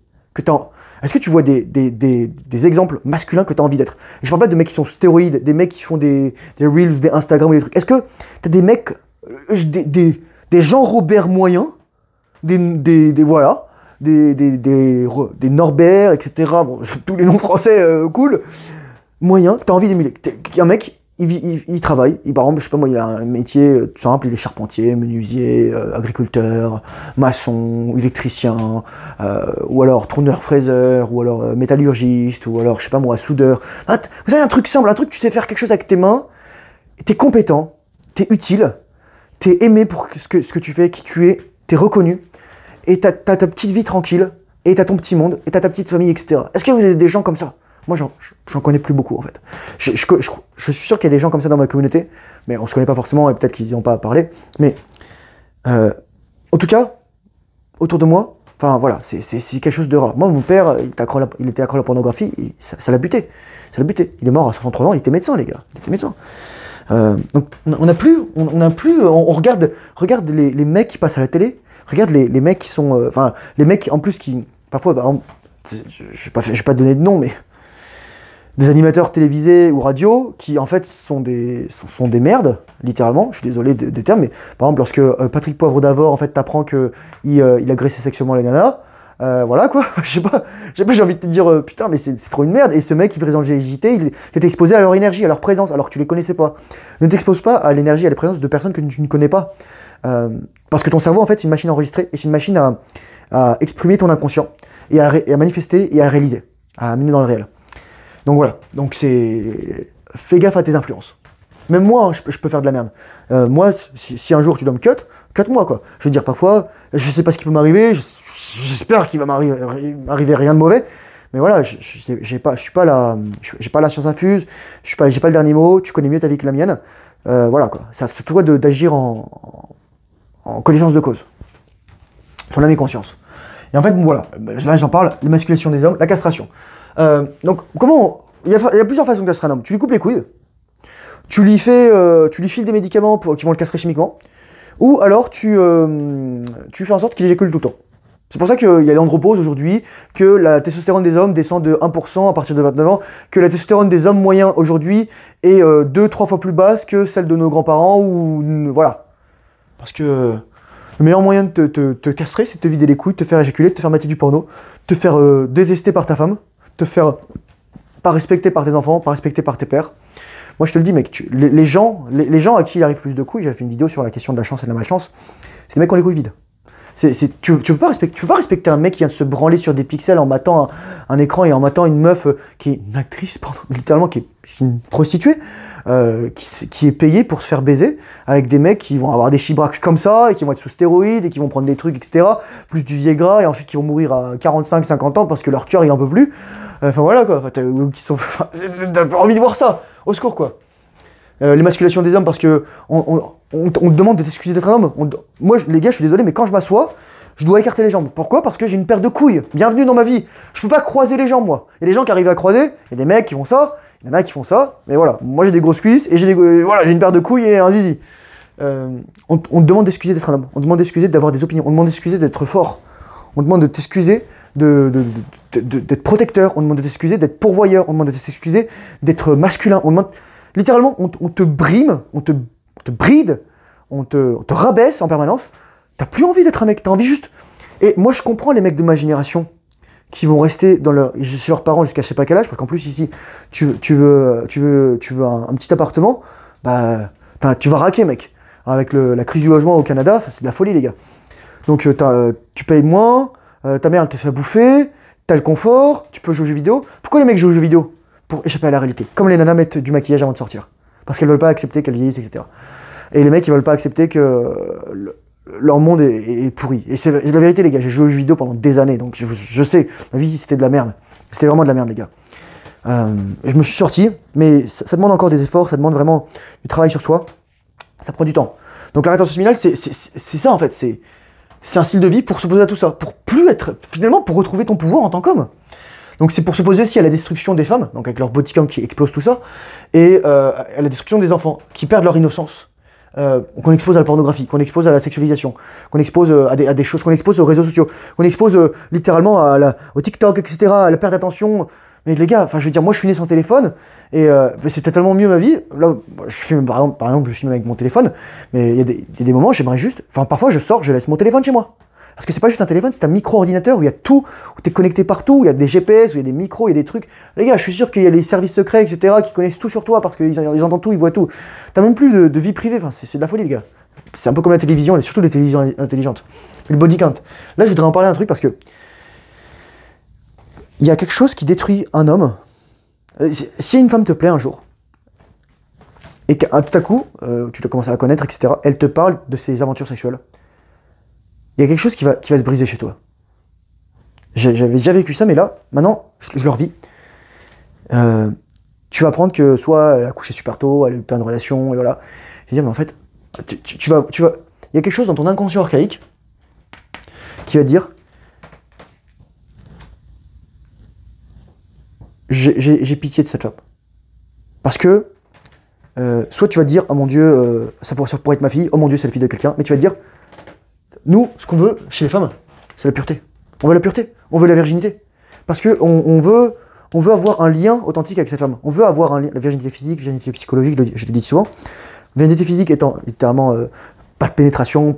A: Est-ce que tu vois des exemples masculins que tu as envie d'être? Et je parle pas de mecs qui sont stéroïdes, des mecs qui font des reels, des Instagram ou des trucs. Est-ce que tu as des mecs, des Jean Robert moyens, des voilà, des Norbert, etc. Bon, tous les noms français cool, moyens que tu as envie d'émuler. Un mec, il travaille. Par exemple, je sais pas moi, il a un métier tout simple, il est charpentier, menuisier, agriculteur, maçon, électricien, ou alors tourneur-fraiseur, ou alors métallurgiste, ou alors, je sais pas moi, soudeur. Ah, vous savez, un truc simple, un truc, tu sais faire quelque chose avec tes mains, t'es compétent, t'es utile, t'es aimé pour ce que tu fais, qui tu es, t'es reconnu, et t'as ta petite vie tranquille, et t'as ton petit monde, et t'as ta petite famille, etc. Est-ce que vous avez des gens comme ça? Moi, j'en connais plus beaucoup, en fait. Je suis sûr qu'il y a des gens comme ça dans ma communauté, mais on se connaît pas forcément, et peut-être qu'ils n'y ont pas parlé. Mais, en tout cas, autour de moi, enfin, voilà, c'est quelque chose de rare. Moi, mon père, il était accro à la pornographie, et ça l'a buté. Ça l'a buté. Il est mort à 63 ans, il était médecin, les gars. Il était médecin. Donc, on regarde les mecs qui passent à la télé, regarde les mecs qui sont, enfin, les mecs, en plus, qui, parfois, par exemple, je vais pas donner de nom, mais des animateurs télévisés ou radio qui en fait sont des merdes, littéralement, je suis désolé des termes, mais par exemple lorsque Patrick Poivre d'Avor en fait t'apprend qu'il agressait sexuellement les nanas, voilà quoi, je sais pas, j'ai envie de te dire putain mais c'est trop une merde, et ce mec qui présente le GJT, il est exposé à leur énergie, à leur présence, alors que tu les connaissais pas. Ne t'expose pas à l'énergie, à la présence de personnes que tu ne connais pas, parce que ton cerveau en fait c'est une machine enregistrée, et c'est une machine à exprimer ton inconscient, et à manifester et à réaliser, à amener dans le réel. Donc voilà, donc fais gaffe à tes influences. Même moi, hein, je peux faire de la merde. Moi, si un jour tu dois me cut-moi quoi. Je veux dire, parfois, je sais pas ce qui peut m'arriver, j'espère qu'il va m'arriver rien de mauvais, mais voilà, j'ai pas la science infuse, j'ai pas le dernier mot, tu connais mieux ta vie que la mienne. Voilà quoi, c'est toi d'agir en connaissance de cause. Ton âme et conscience. Et en fait, bon, voilà, là j'en parle, l'émasculation des hommes, la castration. Donc, il y a plusieurs façons de castrer un homme. Tu lui coupes les couilles, tu lui files des médicaments qui vont le castrer chimiquement, ou alors tu fais en sorte qu'il éjacule tout le temps. C'est pour ça qu'il y a l'andropause aujourd'hui, que la testostérone des hommes descend de 1% à partir de 29 ans, que la testostérone des hommes moyens aujourd'hui est 2-3 fois plus basse que celle de nos grands-parents, ou voilà. Parce que le meilleur moyen de te castrer, c'est de te vider les couilles, de te faire éjaculer, de te faire mater du porno, de te faire détester par ta femme, te faire pas respecter par tes enfants, pas respecter par tes pères. Moi je te le dis mec, les gens à qui il arrive plus de couilles, j'avais fait une vidéo sur la question de la chance et de la malchance, c'est les mecs qui ont les couilles vides. Tu peux pas respecter un mec qui vient de se branler sur des pixels en matant un écran et en matant une meuf qui est une actrice, littéralement qui est une prostituée, qui est payée pour se faire baiser avec des mecs qui vont avoir des chibrax comme ça et qui vont être sous stéroïdes et qui vont prendre des trucs, etc. Plus du Viagra et ensuite qui vont mourir à 45-50 ans parce que leur cœur il en peut plus. Enfin voilà quoi, t'as pas envie de voir ça, au secours quoi. L'émasculation des hommes parce que on te demande de t'excuser d'être un homme. Moi les gars je suis désolé mais quand je m'assois, je dois écarter les jambes. Pourquoi? Parce que j'ai une paire de couilles. Bienvenue dans ma vie. Je peux pas croiser les jambes moi. Il y a des gens qui arrivent à croiser, il y a des mecs qui font ça, il y en a qui font ça, mais voilà. Moi j'ai des grosses cuisses et j'ai une paire de couilles et un zizi. On te demande d'excuser d'être un homme. On te demande d'excuser d'avoir des opinions. On te demande d'excuser d'être fort. On te demande de t'excuser d'être protecteur. On te demande de t'excuser d'être pourvoyeur. On te demande de t'excuser d'être masculin. On demande littéralement, on te brime, on te bride, on te rabaisse en permanence. T'as plus envie d'être un mec, t'as envie juste... Et moi, je comprends les mecs de ma génération qui vont rester chez leurs parents jusqu'à je sais pas quel âge, parce qu'en plus, ici, tu veux un petit appartement, bah, tu vas raquer, mec. Avec la crise du logement au Canada, c'est de la folie, les gars. Donc, tu payes moins, ta mère, elle te fait bouffer, t'as le confort, tu peux jouer aux jeux vidéo. Pourquoi les mecs jouent aux jeux vidéo? Pour échapper à la réalité. Comme les nanas mettent du maquillage avant de sortir. Parce qu'elles veulent pas accepter qu'elles vieillissent, etc. Et les mecs, ils veulent pas accepter que leur monde est pourri. Et c'est la vérité, les gars. J'ai joué aux jeux vidéo pendant des années, donc je sais. Ma vie, c'était de la merde. C'était vraiment de la merde, les gars. Je me suis sorti, mais ça demande encore des efforts, ça demande vraiment du travail sur soi. Ça prend du temps. Donc la rétention séminale, c'est ça, en fait. C'est un style de vie pour s'opposer à tout ça. Pour plus être... Finalement, pour retrouver ton pouvoir en tant qu'homme. Donc c'est pour s'opposer aussi à la destruction des femmes, donc avec leur body count qui explose tout ça, et à la destruction des enfants, qui perdent leur innocence, qu'on expose à la pornographie, qu'on expose à la sexualisation, qu'on expose à des choses, qu'on expose aux réseaux sociaux, qu'on expose littéralement au TikTok, etc., à la perte d'attention. Mais les gars, enfin je veux dire, moi je suis né sans téléphone, et c'était tellement mieux ma vie. Là, je filme, par exemple, je filme avec mon téléphone, mais il y a des moments, j'aimerais juste... Enfin parfois je sors, je laisse mon téléphone chez moi. Parce que c'est pas juste un téléphone, c'est un micro-ordinateur où il y a tout, où tu es connecté partout, où il y a des GPS, où il y a des micros, il y a des trucs. Les gars, je suis sûr qu'il y a les services secrets, etc., qui connaissent tout sur toi parce qu'ils entendent tout, ils voient tout. T'as même plus de vie privée, enfin, c'est de la folie, les gars. C'est un peu comme la télévision, et surtout les télévisions intelligentes. Le body count. Là, je voudrais en parler d'un truc parce que il y a quelque chose qui détruit un homme. Si une femme te plaît un jour, et que tout à coup, tu dois commencer à la connaître, etc., elle te parle de ses aventures sexuelles, il y a quelque chose qui va se briser chez toi. J'avais déjà vécu ça, mais là, maintenant, je le revis. Tu vas apprendre que soit elle a couché super tôt, elle a eu plein de relations, et voilà. Je dis, mais en fait, tu vas... Il y a quelque chose dans ton inconscient archaïque qui va te dire, j'ai pitié de cette femme. Parce que, soit tu vas te dire, oh mon Dieu, ça pourrait être ma fille, oh mon Dieu, c'est la fille de quelqu'un, mais tu vas te dire, nous, ce qu'on veut chez les femmes, c'est la pureté. On veut la pureté, on veut la virginité. Parce que on veut avoir un lien authentique avec cette femme. On veut avoir la virginité physique, virginité psychologique, je te dis souvent. Virginité physique étant littéralement pas de pénétration,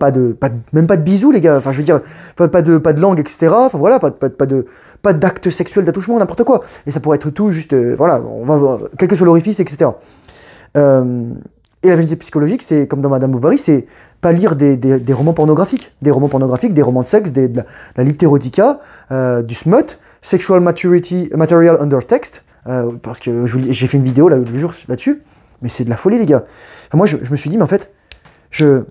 A: même pas de bisous, les gars. Enfin, je veux dire, pas de langue, etc. Enfin voilà, pas d'acte sexuel, d'attouchement, n'importe quoi. Et ça pourrait être tout juste, voilà, on va quel que soit l'orifice, etc. Et la virginité psychologique, c'est comme dans Madame Bovary, c'est pas lire des romans pornographiques, des romans de sexe, de la littérotica, du smut, sexual material under text, parce que j'ai fait une vidéo le jour là-dessus, mais c'est de la folie, les gars. Enfin, moi, je me suis dit, mais en fait, je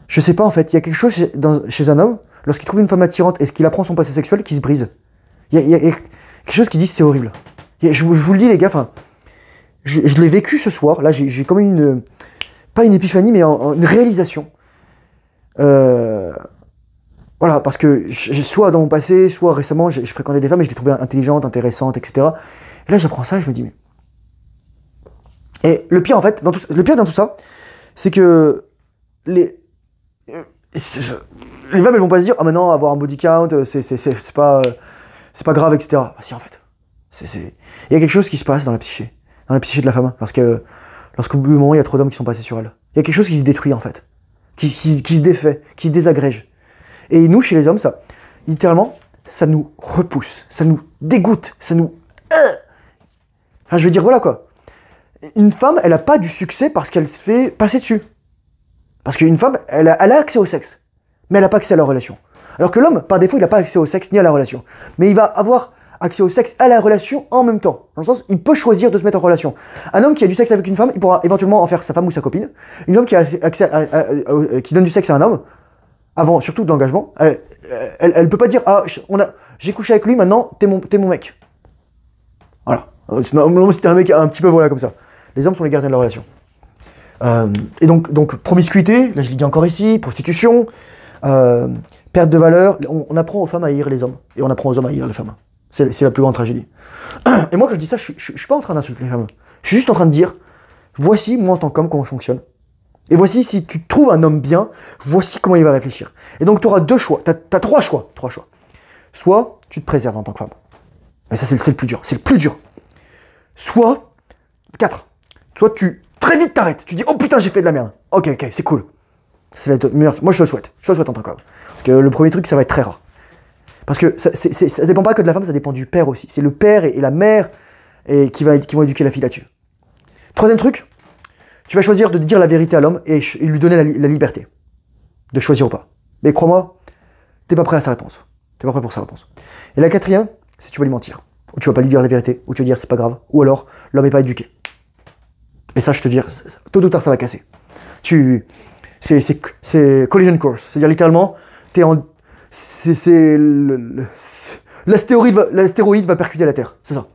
A: sais pas, en fait, il y a quelque chose chez un homme, lorsqu'il trouve une femme attirante et qu'il apprend son passé sexuel, qui se brise. Il y a quelque chose qui dit c'est horrible. Je vous le dis, les gars, enfin, je l'ai vécu ce soir, là, j'ai comme une... Pas une épiphanie, mais une réalisation. Voilà, parce que soit dans mon passé, soit récemment, je fréquentais des femmes et je les trouvais intelligentes, intéressantes, etc. Et là, j'apprends ça et je me dis, mais... Et le pire, en fait, dans tout ça, c'est que les femmes, elles vont pas se dire, ah, maintenant, avoir un body count, c'est pas grave, etc. Bah, si, en fait. Il y a quelque chose qui se passe dans la psyché de la femme, parce que lorsqu'au bout du moment, il y a trop d'hommes qui sont passés sur elle. Il y a quelque chose qui se détruit, en fait. Qui se défait, qui se désagrège. Et nous, chez les hommes, ça, littéralement, ça nous repousse, ça nous dégoûte, ça nous... Enfin, je veux dire, voilà, quoi. Une femme, elle a pas du succès parce qu'elle se fait passer dessus. Parce qu'une femme, elle a accès au sexe, mais elle n'a pas accès à la relation. Alors que l'homme, par défaut, il n'a pas accès au sexe ni à la relation. Mais il va avoir accès au sexe à la relation en même temps. Dans le sens, il peut choisir de se mettre en relation. Un homme qui a du sexe avec une femme, il pourra éventuellement en faire sa femme ou sa copine. Une femme qui a accès qui donne du sexe à un homme, avant surtout de l'engagement, elle peut pas dire, ah, j'ai couché avec lui, maintenant t'es mon mec. Voilà. Normalement, si t'es un mec un petit peu voilà comme ça. Les hommes sont les gardiens de la relation. Et donc promiscuité, là je l'ai dit encore ici, prostitution, perte de valeur. On apprend aux femmes à haïr les hommes et on apprend aux hommes à haïr les femmes. C'est la plus grande tragédie. Et moi quand je dis ça, je suis pas en train d'insulter les femmes. Je suis juste en train de dire, voici moi en tant qu'homme comment je fonctionne. Et voici si tu trouves un homme bien, voici comment il va réfléchir. Et donc tu auras deux choix, t'as trois choix. Soit tu te préserves en tant que femme. Et ça c'est le plus dur, c'est le plus dur. Soit, 4. Soit tu, très vite t'arrêtes, tu dis, oh putain j'ai fait de la merde. Ok, c'est cool. C'est la meilleure, moi je te le souhaite en tant qu'homme. Parce que le premier truc ça va être très rare. Parce que ça dépend pas que de la femme, ça dépend du père aussi. C'est le père et la mère qui vont éduquer la fille là-dessus. Troisième truc, tu vas choisir de dire la vérité à l'homme et lui donner la liberté de choisir ou pas. Mais crois-moi, t'es pas prêt à sa réponse. T'es pas prêt pour sa réponse. Et la quatrième, c'est que tu vas lui mentir. Ou tu vas pas lui dire la vérité, ou tu vas dire c'est pas grave, ou alors l'homme est pas éduqué. Et ça, je te dis, tôt ou tard, ça va casser. C'est collision course, c'est-à-dire littéralement, l'astéroïde va percuter la Terre, c'est ça.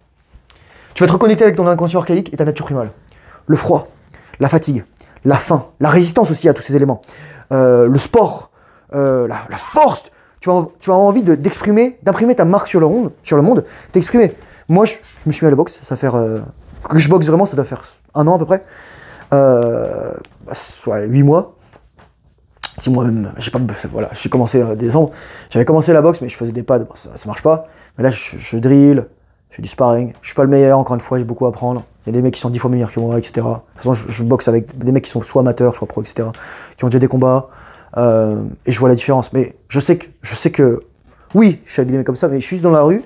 A: Tu vas te reconnecter avec ton inconscient archaïque et ta nature primale. Le froid, la fatigue, la faim, la résistance aussi à tous ces éléments, le sport, la force. Tu vas avoir envie d'imprimer ta marque sur le monde, t'exprimer. Moi, je me suis mis à la boxe, ça fait que je boxe vraiment, ça doit faire 1 an à peu près, soit 8 mois, 6 mois même. Voilà, j'ai commencé décembre. J'avais commencé la boxe, mais je faisais des pads, ça marche pas. Mais là, je drill, je fais du sparring. Je suis pas le meilleur, encore une fois, j'ai beaucoup à apprendre. Il y a des mecs qui sont 10 fois meilleurs que moi, etc. De toute façon, je boxe avec des mecs qui sont soit amateurs, soit pros, etc. Qui ont déjà des combats. Et je vois la différence. Mais je sais que, oui, je suis avec des mecs comme ça, mais je suis dans la rue,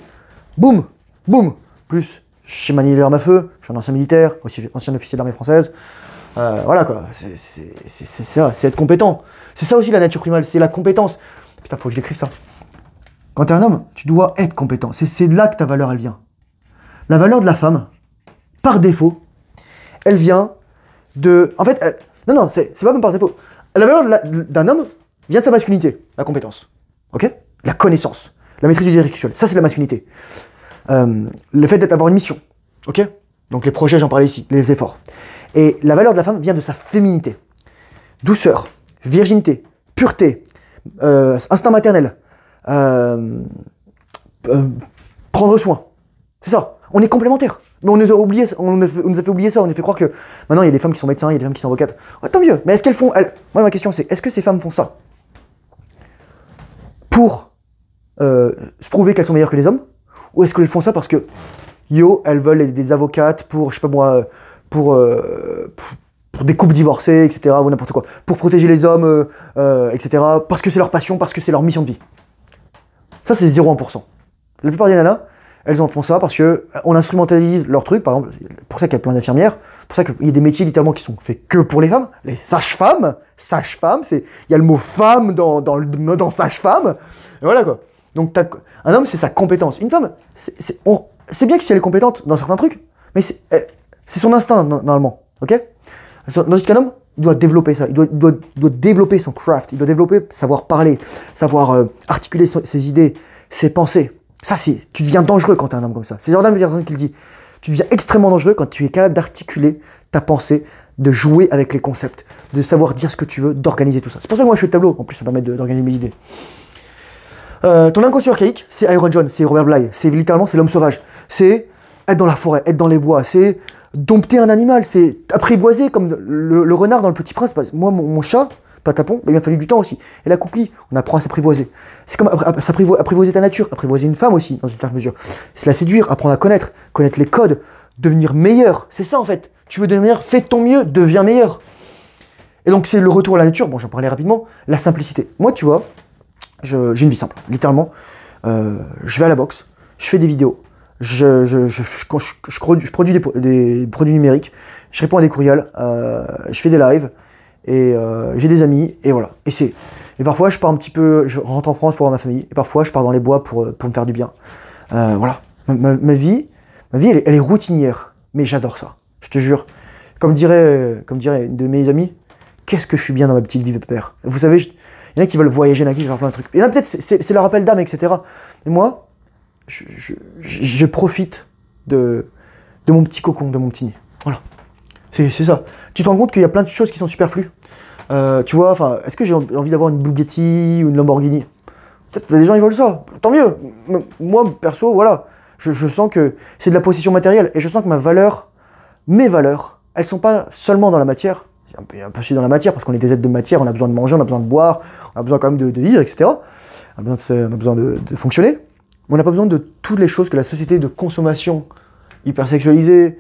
A: boum, boum. Plus, je sais manier l'arme à feu, je suis un ancien militaire, aussi ancien officier de l'armée française. Voilà quoi, c'est ça, c'est être compétent. C'est ça aussi la nature primale, c'est la compétence. Putain, faut que j'écrive ça. Quand t'es un homme, tu dois être compétent. C'est de là que ta valeur, elle vient. La valeur de la femme, par défaut, elle vient de... En fait, non, c'est pas même par défaut. La valeur d'un homme vient de sa masculinité, la compétence. Ok? La connaissance, la maîtrise du direct sexuel. Ça, c'est la masculinité. Le fait d'avoir une mission. Ok? Donc les projets, j'en parlais ici, les efforts. Et la valeur de la femme vient de sa féminité. Douceur, virginité, pureté, instinct maternel, prendre soin. C'est ça. On est complémentaires. Mais on nous a oublié, on nous a fait oublier ça. On nous a fait croire que maintenant il y a des femmes qui sont médecins, il y a des femmes qui sont avocates. Ouais, tant mieux. Mais est-ce qu'elles font... Moi, ma question c'est, est-ce que ces femmes font ça pour se prouver qu'elles sont meilleures que les hommes? Ou est-ce qu'elles font ça parce que, elles veulent des avocates pour, je sais pas moi, pour des couples divorcés, etc. ou n'importe quoi. Pour protéger les hommes, etc. Parce que c'est leur passion, parce que c'est leur mission de vie. Ça, c'est 0,1%. La plupart des nanas, elles en font ça parce qu'on instrumentalise leur truc. Par exemple, pour ça qu'il y a plein d'infirmières, pour ça qu'il y a des métiers littéralement qui sont faits que pour les femmes. Les sages-femmes, il y a le mot femme dans sage-femme. Et voilà quoi. Donc un homme, c'est sa compétence. Une femme, c'est bien que si elle est compétente dans certains trucs, mais c'est son instinct normalement. Ok? Tandis qu'un homme, il doit développer ça. Il doit développer son craft. Il doit développer, savoir parler, savoir articuler ses idées, ses pensées. Ça, tu deviens dangereux quand tu es un homme comme ça. C'est Jordan Peterson qui le dit. Tu deviens extrêmement dangereux quand tu es capable d'articuler ta pensée, de jouer avec les concepts, de savoir dire ce que tu veux, d'organiser tout ça. C'est pour ça que moi je fais le tableau. En plus, ça permet d'organiser mes idées. Ton inconscient archaïque, c'est Iron John, c'est Robert Bly. C'est littéralement, c'est l'homme sauvage. C'est être dans la forêt, être dans les bois. C'est dompter un animal. C'est apprivoiser comme le renard dans Le Petit Prince. Moi, mon chat, Patapon, il m'a fallu du temps aussi. Et la cookie, on apprend à s'apprivoiser. C'est comme apprivoiser ta nature, apprivoiser une femme aussi, dans une certaine mesure. C'est la séduire, apprendre à connaître les codes, devenir meilleur. C'est ça en fait. Tu veux devenir, fais de ton mieux, deviens meilleur. Et donc c'est le retour à la nature, bon j'en parlais rapidement, la simplicité. Moi tu vois, j'ai une vie simple, littéralement. Je vais à la boxe, je fais des vidéos, je produis des produits numériques, je réponds à des courriels, je fais des lives, et j'ai des amis, et voilà. Et parfois je pars un petit peu, je rentre en France pour voir ma famille, et parfois je pars dans les bois pour me faire du bien. Voilà. Ma vie elle est routinière, mais j'adore ça, je te jure. Comme dirait une de mes amis, qu'est-ce que je suis bien dans ma petite vie de père. Vous savez, il y en a qui veulent voyager, il y en a qui veulent faire plein de trucs. Il y en a peut-être, c'est leur appel d'âme, etc. Mais moi, je profite de mon petit cocon, de mon petit nid. Voilà. C'est ça. Tu te rends compte qu'il y a plein de choses qui sont superflues. Tu vois, enfin, est-ce que j'ai envie d'avoir une Bugatti ou une Lamborghini? Peut-être des gens ils veulent ça. Tant mieux. Moi, perso, voilà. Je sens que c'est de la possession matérielle. Et je sens que mes valeurs, elles sont pas seulement dans la matière. Un peu aussi dans la matière, parce qu'on est des êtres de matière, on a besoin de manger, on a besoin de boire, on a besoin quand même de vivre, etc. On a besoin de fonctionner. Mais on n'a pas besoin de toutes les choses que la société de consommation hyper sexualisée,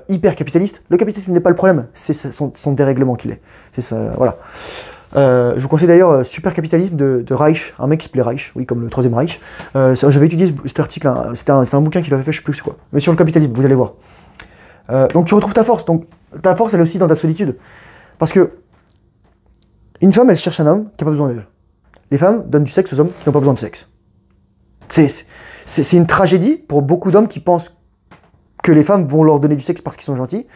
A: hyper capitaliste. Le capitalisme n'est pas le problème, c'est son dérèglement qu'il est. C'est ça, voilà. Je vous conseille d'ailleurs Super Capitalisme de Reich, un mec qui s'appelait Reich, oui, comme le Troisième Reich. J'avais étudié cet article, hein, c'était un bouquin qu'il avait fait, je sais plus c'est quoi. Mais sur le capitalisme, vous allez voir. Donc tu retrouves ta force. Donc ta force, elle est aussi dans ta solitude. Parce que une femme, elle cherche un homme qui n'a pas besoin d'elle. Les femmes donnent du sexe aux hommes qui n'ont pas besoin de sexe. C'est une tragédie pour beaucoup d'hommes qui pensent que les femmes vont leur donner du sexe parce qu'ils sont gentils.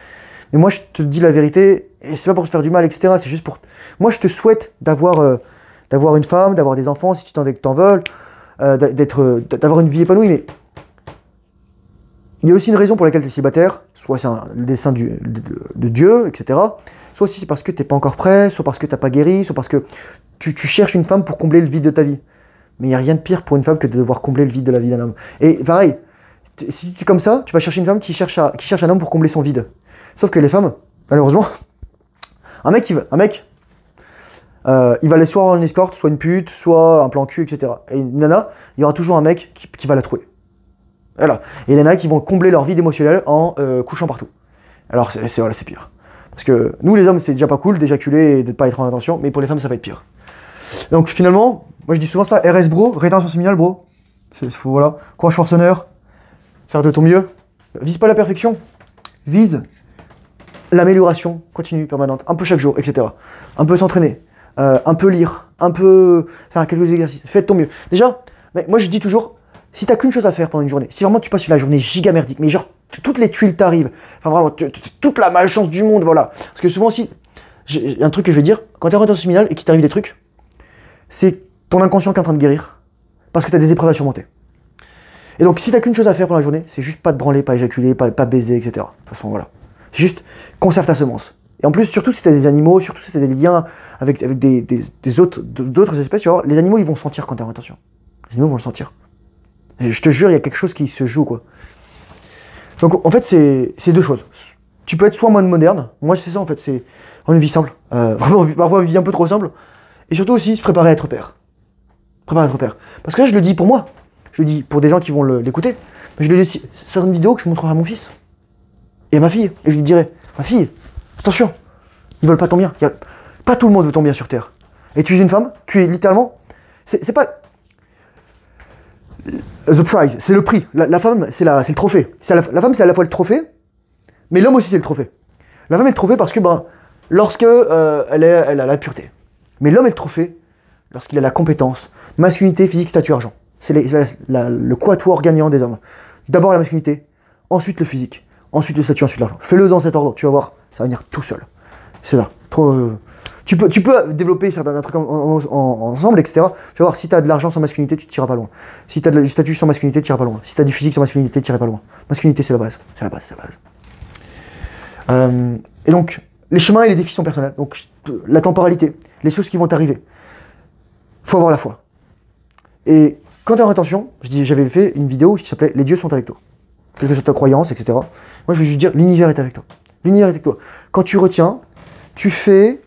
A: Mais moi, je te dis la vérité, et c'est pas pour se faire du mal, etc. C'est juste pour... Moi, je te souhaite d'avoir une femme, d'avoir des enfants, si tu t'en veux, d'avoir une vie épanouie, mais... Il y a aussi une raison pour laquelle tu es célibataire, soit c'est le dessein de Dieu, etc. Soit aussi c'est parce que tu n'es pas encore prêt, soit parce que tu n'as pas guéri, soit parce que tu cherches une femme pour combler le vide de ta vie. Mais il n'y a rien de pire pour une femme que de devoir combler le vide de la vie d'un homme. Et pareil, si tu es comme ça, tu vas chercher une femme qui cherche un homme pour combler son vide. Sauf que les femmes, malheureusement, un mec, il va aller soit avoir une escorte, soit une pute, soit un plan cul, etc. Et une nana, il y aura toujours un mec qui va la trouver. Voilà. Et il y en a qui vont combler leur vide émotionnel en couchant partout. Alors c'est pire. Parce que nous les hommes c'est déjà pas cool d'éjaculer et de ne pas être en attention, mais pour les femmes ça va être pire. Donc finalement, moi je dis souvent ça, RS bro, rétention séminale bro. Voilà, courage forceneur, faire de ton mieux. Vise pas la perfection, vise l'amélioration continue, permanente, un peu chaque jour, etc. Un peu s'entraîner, un peu lire, un peu faire quelques exercices, fais de ton mieux. Déjà, mais moi je dis toujours, si t'as qu'une chose à faire pendant une journée, si vraiment tu passes la journée giga merdique, mais genre toutes les tuiles t'arrivent, enfin vraiment toute la malchance du monde, voilà. Parce que souvent aussi, j'ai un truc que je vais dire, quand t'es en rétention séminale et qu'il t'arrive des trucs, c'est ton inconscient qui est en train de guérir, parce que t'as des épreuves à surmonter. Et donc si t'as qu'une chose à faire pendant la journée, c'est juste pas te branler, pas éjaculer, pas baiser, etc. De toute façon, voilà. Juste conserve ta semence. Et en plus, surtout si t'as des animaux, surtout si t'as des liens avec d'autres espèces, tu vois, les animaux ils vont sentir quand t'es en rétention. Les animaux vont le sentir. Et je te jure, il y a quelque chose qui se joue, quoi. Donc en fait, c'est deux choses. Tu peux être soit en mode moderne, moi c'est ça en fait, c'est une vie simple, vraiment parfois une vie un peu trop simple, et surtout aussi se préparer à être père. Préparer à être père. Parce que là je le dis pour moi, je le dis pour des gens qui vont l'écouter, mais je le dis aussi, c'est une vidéo que je montrerai à mon fils, et à ma fille, et je lui dirai, ma fille, attention, ils veulent pas ton bien, pas tout le monde veut ton bien sur Terre. Et tu es une femme, tu es littéralement, c'est pas... The prize, c'est le prix. La femme, c'est le trophée. La femme, c'est à la fois le trophée, mais l'homme aussi, c'est le trophée. La femme est le trophée parce que, lorsque elle a la pureté. Mais l'homme est le trophée lorsqu'il a la compétence, masculinité, physique, statut, argent. C'est le quatuor gagnant des hommes. D'abord la masculinité, ensuite le physique, ensuite le statut, ensuite l'argent. Fais-le dans cet ordre, tu vas voir, ça va venir tout seul. C'est là. Tu peux développer certains trucs ensemble, etc. Tu vas voir, si tu as de l'argent sans masculinité, tu ne tireras pas loin. Si tu as du statut sans masculinité, tu n'iras pas loin. Si tu as du physique sans masculinité, tu n'iras pas loin. Masculinité, c'est la base. C'est la base, c'est la base. Et donc, les chemins et les défis sont personnels. Donc, la temporalité, les choses qui vont t'arriver. Il faut avoir la foi. Et quand tu es en rétention, j'avais fait une vidéo qui s'appelait « Les dieux sont avec toi ». Quelle que soit ta croyance, etc. Moi, je vais juste dire « L'univers est avec toi ». L'univers est avec toi. Quand tu retiens, tu fais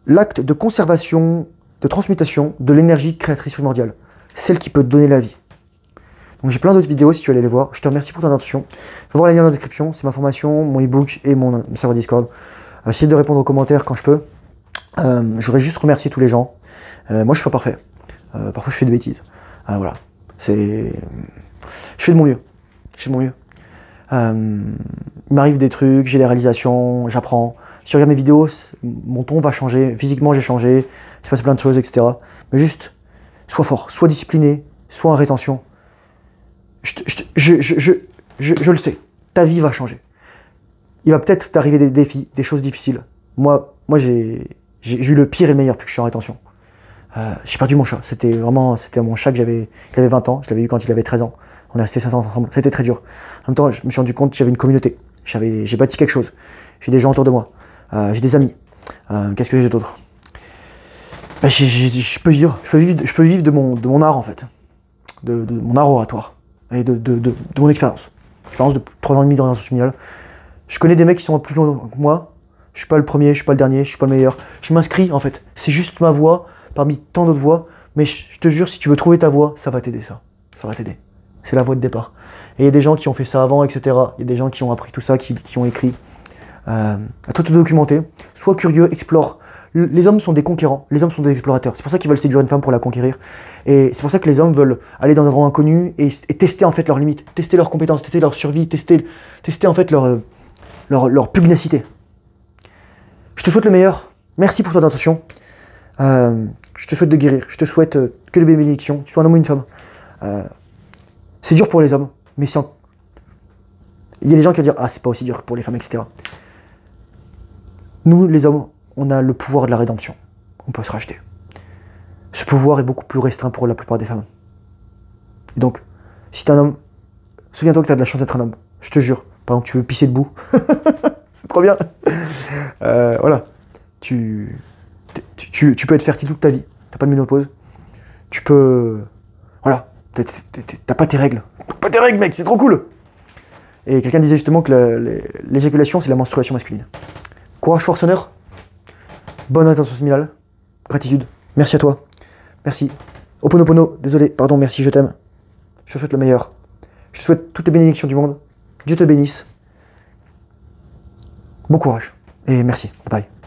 A: l'acte de conservation, de transmutation de l'énergie créatrice primordiale, celle qui peut te donner la vie. Donc j'ai plein d'autres vidéos si tu veux aller les voir. Je te remercie pour ton attention. Va voir les liens dans la description, c'est ma formation, mon e-book et mon serveur Discord. J'essaie de répondre aux commentaires quand je peux. Je voudrais juste remercier tous les gens. Moi je suis pas parfait. Parfois je fais des bêtises. Voilà. Je fais de mon mieux. Je fais de mon mieux. Il m'arrive des trucs, j'ai des réalisations, j'apprends. Si tu regardes mes vidéos, mon ton va changer, physiquement j'ai changé, il s'est passé plein de choses, etc. Mais juste, sois fort, sois discipliné, sois en rétention. Je le sais, ta vie va changer. Il va peut-être t'arriver des défis, des choses difficiles. Moi j'ai eu le pire et le meilleur depuis que je suis en rétention. J'ai perdu mon chat, c'était mon chat qui avait 20 ans, je l'avais eu quand il avait 13 ans. On est resté 5 ans ensemble, c'était très dur. En même temps, je me suis rendu compte que j'avais une communauté, j'ai bâti quelque chose, j'ai des gens autour de moi. J'ai des amis. Qu'est-ce que j'ai d'autre? Je peux vivre de mon art en fait, de mon art oratoire et de mon expérience. Expérience de 3 ans et demi dans rétention séminale. Je connais des mecs qui sont plus loin que moi. Je suis pas le premier, je suis pas le dernier, je suis pas le meilleur. Je m'inscris en fait. C'est juste ma voix parmi tant d'autres voix. Mais je te jure, si tu veux trouver ta voix, ça va t'aider ça. Ça va t'aider. C'est la voie de départ. Et il y a des gens qui ont fait ça avant, etc. Il y a des gens qui ont appris tout ça, qui ont écrit. À toi te documenter, sois curieux, explore. Les hommes sont des conquérants, les hommes sont des explorateurs. C'est pour ça qu'ils veulent séduire une femme pour la conquérir. Et c'est pour ça que les hommes veulent aller dans un endroit inconnu et tester en fait leurs limites, tester leurs compétences, tester leur survie, tester en fait leur pugnacité. Je te souhaite le meilleur. Merci pour ton attention. Je te souhaite de guérir. Je te souhaite que de bénédictions. Tu sois un homme ou une femme. C'est dur pour les hommes, mais il y a des gens qui vont dire ah c'est pas aussi dur pour les femmes, etc. Nous, les hommes, on a le pouvoir de la rédemption. On peut se racheter. Ce pouvoir est beaucoup plus restreint pour la plupart des femmes. Et donc, si t'es un homme, souviens-toi que t'as de la chance d'être un homme. Je te jure. Par exemple, tu veux pisser debout. C'est trop bien. Voilà. Tu peux être fertile toute ta vie. T'as pas de ménopause. Tu peux... Voilà. T'as pas tes règles. T'as pas tes règles, mec. C'est trop cool. Et quelqu'un disait justement que l'éjaculation, c'est la menstruation masculine. Courage forceneur, bonne rétention séminale, gratitude, merci à toi, merci. Oponopono, désolé, pardon, merci, je t'aime. Je te souhaite le meilleur. Je te souhaite toutes les bénédictions du monde. Dieu te bénisse. Bon courage et merci. Bye bye.